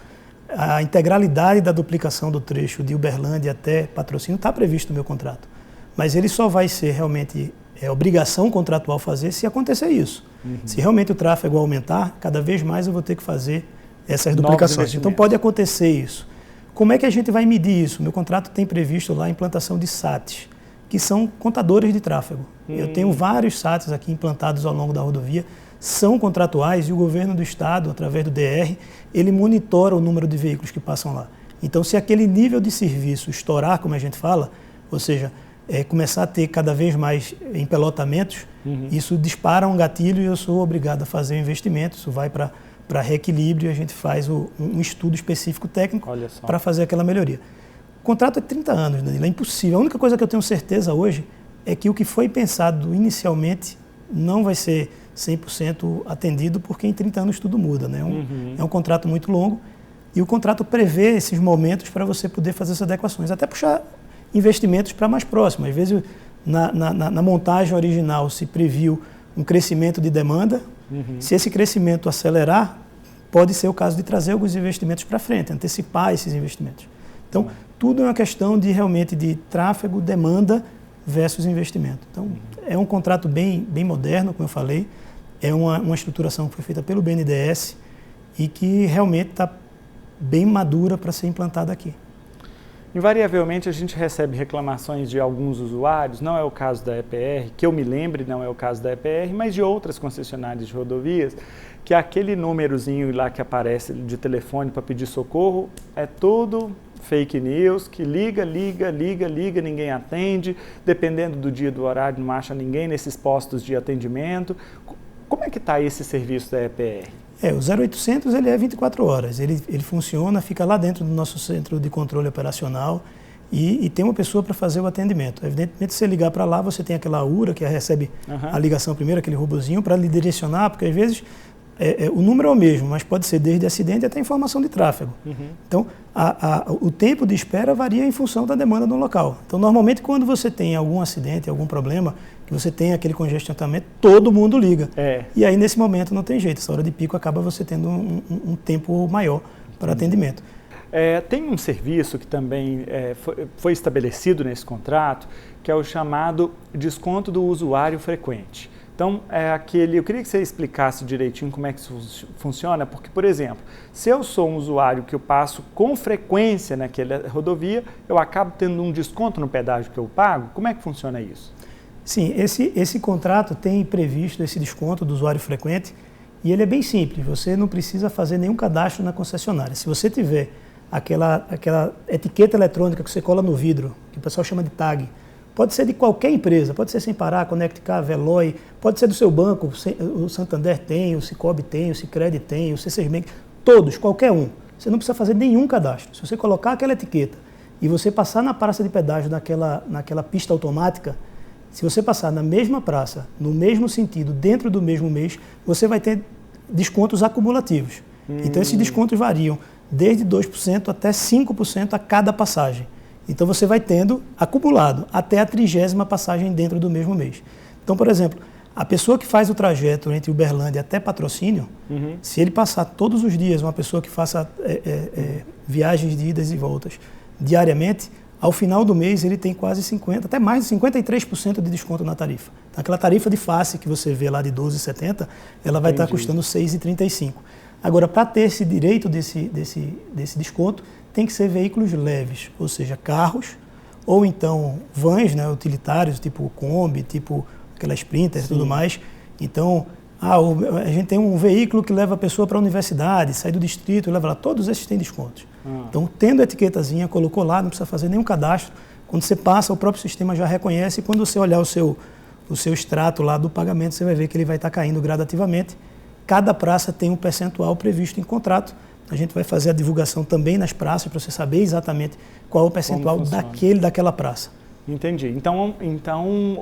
a integralidade da duplicação do trecho de Uberlândia até Patrocínio está previsto no meu contrato, mas ele só vai ser realmente obrigação contratual fazer se acontecer isso. Se realmente o tráfego aumentar, cada vez mais eu vou ter que fazer essas duplicações. Então pode acontecer isso. Como é que a gente vai medir isso? Meu contrato tem previsto lá a implantação de SATs, que são contadores de tráfego. Eu tenho vários SATs aqui implantados ao longo da rodovia, são contratuais e o governo do estado, através do DR, ele monitora o número de veículos que passam lá. Então, se aquele nível de serviço estourar, como a gente fala, ou seja, começar a ter cada vez mais empelotamentos, isso dispara um gatilho e eu sou obrigado a fazer um investimento, isso vai para reequilíbrio e a gente faz um estudo específico técnico para fazer aquela melhoria. O contrato é 30 anos, Danilo, é impossível. A única coisa que eu tenho certeza hoje é que o que foi pensado inicialmente não vai ser 100% atendido, porque em 30 anos tudo muda, né? É um contrato muito longo e o contrato prevê esses momentos para você poder fazer essas adequações, até puxar investimentos para mais próximo. Às vezes, na montagem original se previu um crescimento de demanda. Se esse crescimento acelerar, pode ser o caso de trazer alguns investimentos para frente, antecipar esses investimentos. Então, tudo é uma questão de realmente de tráfego, demanda versus investimento. Então, é um contrato bem moderno, como eu falei, é uma estruturação que foi feita pelo BNDES e que realmente está bem madura para ser implantada aqui. Invariavelmente a gente recebe reclamações de alguns usuários, não é o caso da EPR, que eu me lembre, não é o caso da EPR, mas de outras concessionárias de rodovias, que aquele númerozinho lá que aparece de telefone para pedir socorro é tudo fake news, que liga, ninguém atende, dependendo do dia, do horário, não acha ninguém nesses postos de atendimento. Como é que está esse serviço da EPR? O 0800 ele é 24 horas, ele funciona, fica lá dentro do nosso centro de controle operacional e tem uma pessoa para fazer o atendimento. Evidentemente, se você ligar para lá, você tem aquela URA que recebe a ligação primeiro, aquele robozinho, para lhe direcionar, porque às vezes o número é o mesmo, mas pode ser desde acidente até informação de tráfego. Então, o tempo de espera varia em função da demanda no local. Então, normalmente, quando você tem algum acidente, algum problema, que você tem aquele congestionamento, todo mundo liga. E aí, nesse momento, não tem jeito. Essa hora de pico acaba você tendo um tempo maior para atendimento. Tem um serviço que também foi estabelecido nesse contrato, que é o chamado desconto do usuário frequente. Então, eu queria que você explicasse direitinho como é que isso funciona, porque, por exemplo, se eu sou um usuário que eu passo com frequência naquela rodovia, eu acabo tendo um desconto no pedágio que eu pago? Como é que funciona isso? Sim, esse contrato tem previsto esse desconto do usuário frequente e ele é bem simples, você não precisa fazer nenhum cadastro na concessionária. Se você tiver aquela etiqueta eletrônica que você cola no vidro, que o pessoal chama de tag, pode ser de qualquer empresa, pode ser Sem Parar, Conectcar, Veloy, pode ser do seu banco, o Santander tem, o Sicoob tem, o Sicredi tem, o C6 Bank, todos, qualquer um. Você não precisa fazer nenhum cadastro. Se você colocar aquela etiqueta e você passar na praça de pedágio naquela pista automática, se você passar na mesma praça, no mesmo sentido, dentro do mesmo mês, você vai ter descontos acumulativos. Então esses descontos variam desde 2% até 5% a cada passagem. Então você vai tendo acumulado até a 30ª passagem dentro do mesmo mês. Então, por exemplo, a pessoa que faz o trajeto entre Uberlândia até Patrocínio, se ele passar todos os dias, uma pessoa que faça viagens de idas e voltas diariamente, ao final do mês ele tem quase 50%, até mais de 53% de desconto na tarifa. Então, aquela tarifa de face que você vê lá de R$ 12,70, ela vai estar custando R$ 6,35. Agora, para ter esse direito desse desconto, tem que ser veículos leves, ou seja, carros, ou então vans, né, utilitários, tipo Kombi, tipo aquela Sprinter e tudo mais. Então, a gente tem um veículo que leva a pessoa para a universidade, sai do distrito, leva lá, todos esses têm descontos. Então, tendo a etiquetazinha, colocou lá, não precisa fazer nenhum cadastro. Quando você passa, o próprio sistema já reconhece, e quando você olhar o seu extrato lá do pagamento, você vai ver que ele vai estar caindo gradativamente. Cada praça tem um percentual previsto em contrato. A gente vai fazer a divulgação também nas praças para você saber exatamente qual é o percentual daquela praça. Entendi. Então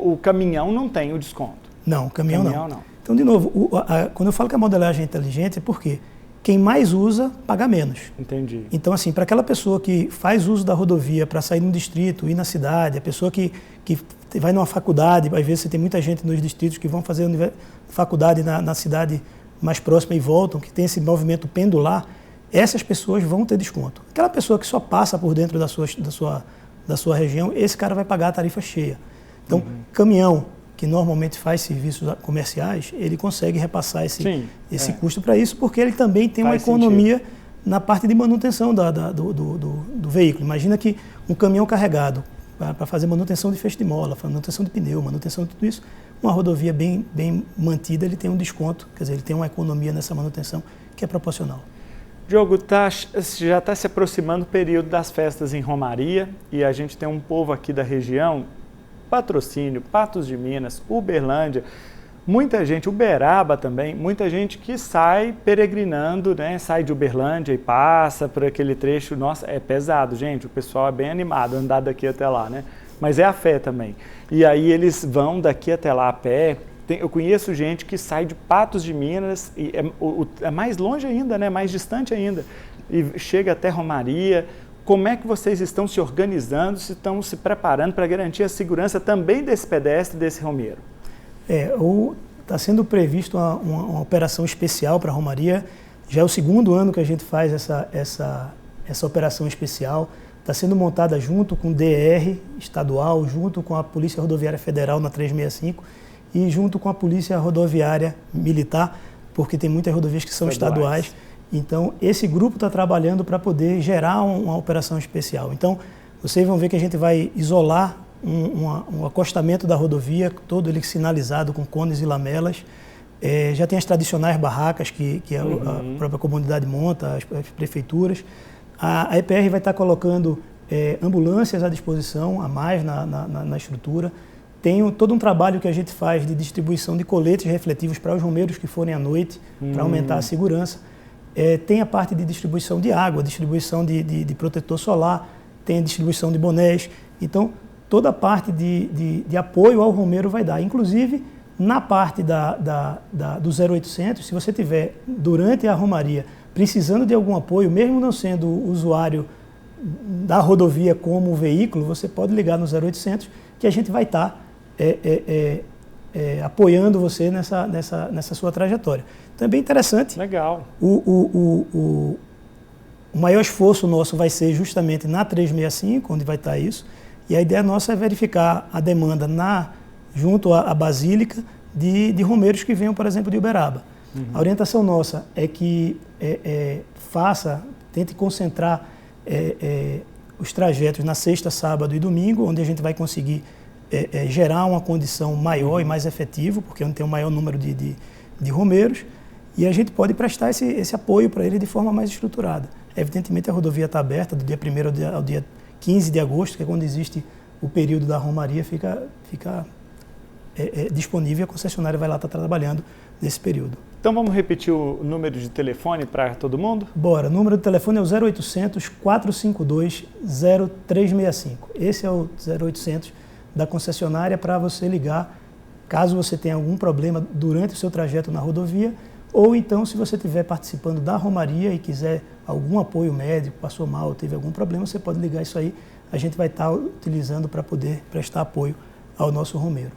o caminhão não tem o desconto? Não, o caminhão não. Então, de novo, quando eu falo que a modelagem é inteligente, é porque quem mais usa, paga menos. Entendi. Então, assim, para aquela pessoa que faz uso da rodovia para sair no distrito, ir na cidade, a pessoa que vai numa faculdade, às vezes você tem muita gente nos distritos que vão fazer faculdade na cidade mais próxima e voltam, que tem esse movimento pendular, essas pessoas vão ter desconto. Aquela pessoa que só passa por dentro da sua região, esse cara vai pagar a tarifa cheia. Então, caminhão, que normalmente faz serviços comerciais, ele consegue repassar esse custo para isso, porque ele também tem uma economia na parte de manutenção do veículo. Imagina que um caminhão carregado para fazer manutenção de feixe de mola, manutenção de pneu, manutenção de tudo isso, uma rodovia bem mantida, ele tem um desconto, quer dizer, ele tem uma economia nessa manutenção que é proporcional. Diogo, já está se aproximando o período das festas em Romaria e a gente tem um povo aqui da região, Patrocínio, Patos de Minas, Uberlândia, muita gente, Uberaba também, muita gente que sai peregrinando, né? Sai de Uberlândia e passa por aquele trecho. Nossa, é pesado, gente, o pessoal é bem animado andar daqui até lá, né? Mas é a fé também. E aí eles vão daqui até lá a pé. Eu conheço gente que sai de Patos de Minas, e é mais longe ainda, né? Mais distante ainda, e chega até Romaria. Como é que vocês estão se organizando, se estão se preparando para garantir a segurança também desse pedestre, desse romeiro? Está sendo previsto uma operação especial para a Romaria. Já é o segundo ano que a gente faz essa operação especial. Está sendo montada junto com o DR estadual, junto com a Polícia Rodoviária Federal na 365 e junto com a Polícia Rodoviária Militar, porque tem muitas rodovias que são estaduais. Então, esse grupo está trabalhando para poder gerar uma operação especial. Então, vocês vão ver que a gente vai isolar um acostamento da rodovia, todo ele sinalizado com cones e lamelas. Já tem as tradicionais barracas que a própria comunidade monta, as prefeituras. A EPR vai estar colocando ambulâncias à disposição, a mais na estrutura. Tem todo um trabalho que a gente faz de distribuição de coletes refletivos para os romeiros que forem à noite, para aumentar a segurança. Tem a parte de distribuição de água, distribuição de protetor solar, tem a distribuição de bonés. Então, toda a parte de apoio ao romeiro vai dar. Inclusive, na parte do 0800, se você tiver, durante a romaria, precisando de algum apoio, mesmo não sendo usuário da rodovia como veículo, você pode ligar no 0800, que a gente vai estar apoiando você nessa sua trajetória. Então é bem interessante. Legal. O maior esforço nosso vai ser justamente na 365, onde vai estar isso, e a ideia nossa é verificar a demanda junto à Basílica de romeiros que venham, por exemplo, de Uberaba. A orientação nossa é que tente concentrar os trajetos na sexta, sábado e domingo, onde a gente vai conseguir gerar uma condição maior e mais efetiva, porque é onde tem o maior número de romeiros, e a gente pode prestar esse apoio para ele de forma mais estruturada. Evidentemente, a rodovia está aberta do dia 1º ao dia 15 de agosto, que é quando existe o período da romaria, fica disponível, a concessionária vai lá estar trabalhando nesse período. Então vamos repetir o número de telefone para todo mundo? Bora, o número do telefone é o 0800 452 0365. Esse é o 0800 da concessionária para você ligar caso você tenha algum problema durante o seu trajeto na rodovia, ou então se você estiver participando da romaria e quiser algum apoio médico, passou mal, teve algum problema, você pode ligar isso aí, a gente vai estar utilizando para poder prestar apoio ao nosso romeiro.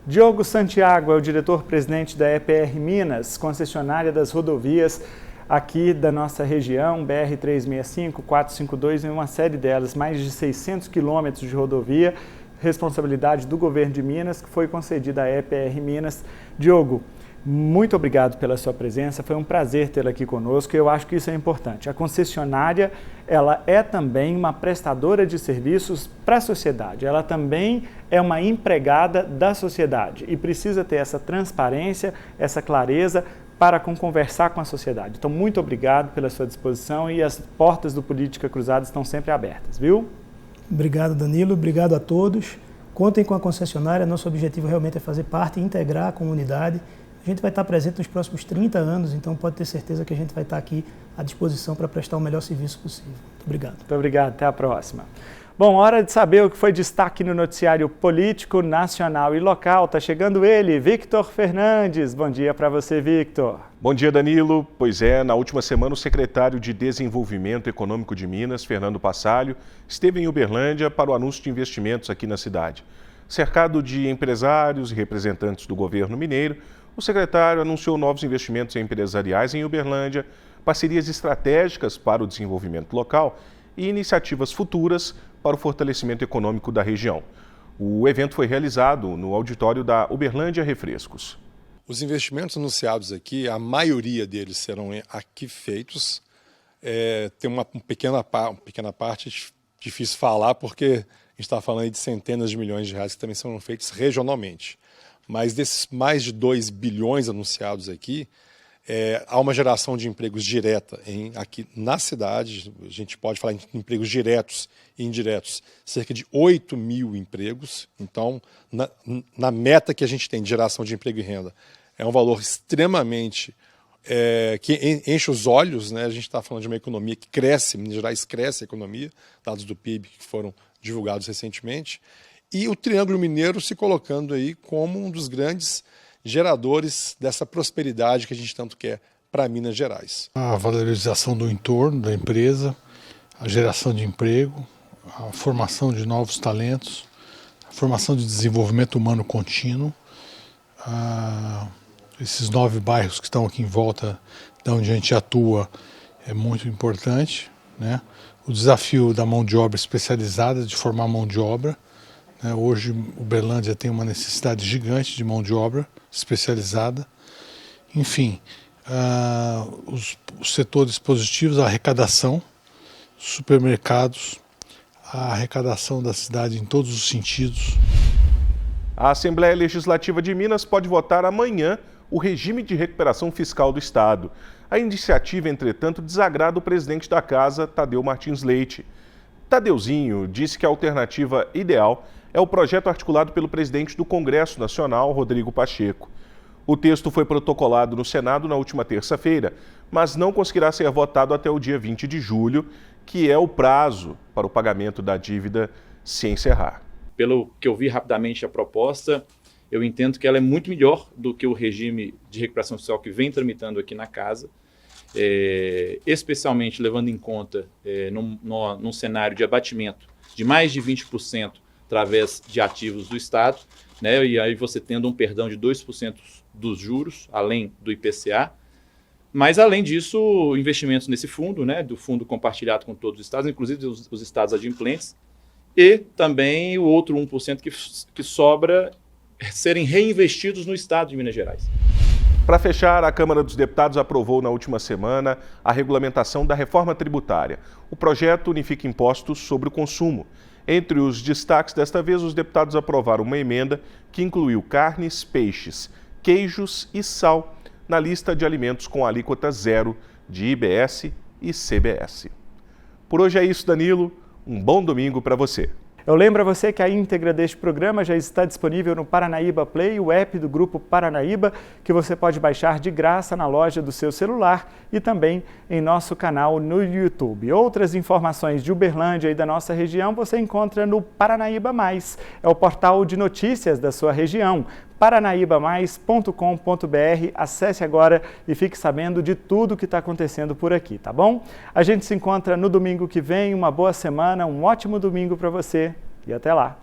Diogo Santiago é o diretor-presidente da EPR Minas, concessionária das rodovias aqui da nossa região, BR-365, 452 e uma série delas, mais de 600 quilômetros de rodovia, responsabilidade do governo de Minas, que foi concedida à EPR Minas. Diogo, muito obrigado pela sua presença, foi um prazer tê-la aqui conosco e eu acho que isso é importante. A concessionária, ela é também uma prestadora de serviços para a sociedade, ela também é uma empregada da sociedade e precisa ter essa transparência, essa clareza para conversar com a sociedade. Então, muito obrigado pela sua disposição e as portas do Política Cruzada estão sempre abertas, viu? Obrigado, Danilo, obrigado a todos. Contem com a concessionária, nosso objetivo realmente é fazer parte e integrar a comunidade. A gente vai estar presente nos próximos 30 anos, então pode ter certeza que a gente vai estar aqui à disposição para prestar o melhor serviço possível. Muito obrigado. Muito obrigado, até a próxima. Bom, hora de saber o que foi destaque no noticiário político, nacional e local. Está chegando ele, Victor Fernandes. Bom dia para você, Victor. Bom dia, Danilo. Pois é, na última semana o secretário de Desenvolvimento Econômico de Minas, Fernando Passalio, esteve em Uberlândia para o anúncio de investimentos aqui na cidade. Cercado de empresários e representantes do governo mineiro, o secretário anunciou novos investimentos empresariais em Uberlândia, parcerias estratégicas para o desenvolvimento local e iniciativas futuras para o fortalecimento econômico da região. O evento foi realizado no auditório da Uberlândia Refrescos. Os investimentos anunciados aqui, a maioria deles serão aqui feitos. Tem uma pequena parte, difícil falar, porque a gente está falando aí de centenas de milhões de reais que também são feitos regionalmente. Mas desses mais de 2 bilhões anunciados aqui, há uma geração de empregos direta aqui na cidade. A gente pode falar em empregos diretos e indiretos, cerca de 8 mil empregos. Então, na meta que a gente tem de geração de emprego e renda, é um valor extremamente que enche os olhos, né? A gente está falando de uma economia que cresce, Minas Gerais cresce a economia, dados do PIB que foram divulgados recentemente, e o Triângulo Mineiro se colocando aí como um dos grandes geradores dessa prosperidade que a gente tanto quer para Minas Gerais. A valorização do entorno da empresa, a geração de emprego, a formação de novos talentos, a formação de desenvolvimento humano contínuo, esses 9 bairros que estão aqui em volta de onde a gente atua é muito importante, né? O desafio da mão de obra especializada, de formar mão de obra. Hoje, Uberlândia tem uma necessidade gigante de mão de obra especializada. Enfim, os setores positivos, a arrecadação, supermercados, a arrecadação da cidade em todos os sentidos. A Assembleia Legislativa de Minas pode votar amanhã o regime de recuperação fiscal do Estado. A iniciativa, entretanto, desagrada o presidente da Casa, Tadeu Martins Leite. Tadeuzinho disse que a alternativa ideal é o projeto articulado pelo presidente do Congresso Nacional, Rodrigo Pacheco. O texto foi protocolado no Senado na última terça-feira, mas não conseguirá ser votado até o dia 20 de julho, que é o prazo para o pagamento da dívida se encerrar. Pelo que eu vi rapidamente a proposta, eu entendo que ela é muito melhor do que o regime de recuperação fiscal que vem tramitando aqui na Casa, especialmente levando em conta num cenário de abatimento de mais de 20% através de ativos do Estado, né? E aí você tendo um perdão de 2% dos juros, além do IPCA, Mas, além disso, investimentos nesse fundo, né, do fundo compartilhado com todos os estados, inclusive os estados adimplentes, e também o outro 1% que sobra serem reinvestidos no estado de Minas Gerais. Para fechar, a Câmara dos Deputados aprovou na última semana a regulamentação da reforma tributária. O projeto unifica impostos sobre o consumo. Entre os destaques desta vez, os deputados aprovaram uma emenda que incluiu carnes, peixes, queijos e sal na lista de alimentos com alíquota zero de IBS e CBS. Por hoje é isso, Danilo. Um bom domingo para você. Eu lembro a você que a íntegra deste programa já está disponível no Paranaíba Play, o app do Grupo Paranaíba, que você pode baixar de graça na loja do seu celular e também em nosso canal no YouTube. Outras informações de Uberlândia e da nossa região você encontra no Paranaíba Mais, é o portal de notícias da sua região. paranaibamais.com.br. Acesse agora e fique sabendo de tudo que está acontecendo por aqui, tá bom? A gente se encontra no domingo que vem. Uma boa semana, um ótimo domingo para você e até lá!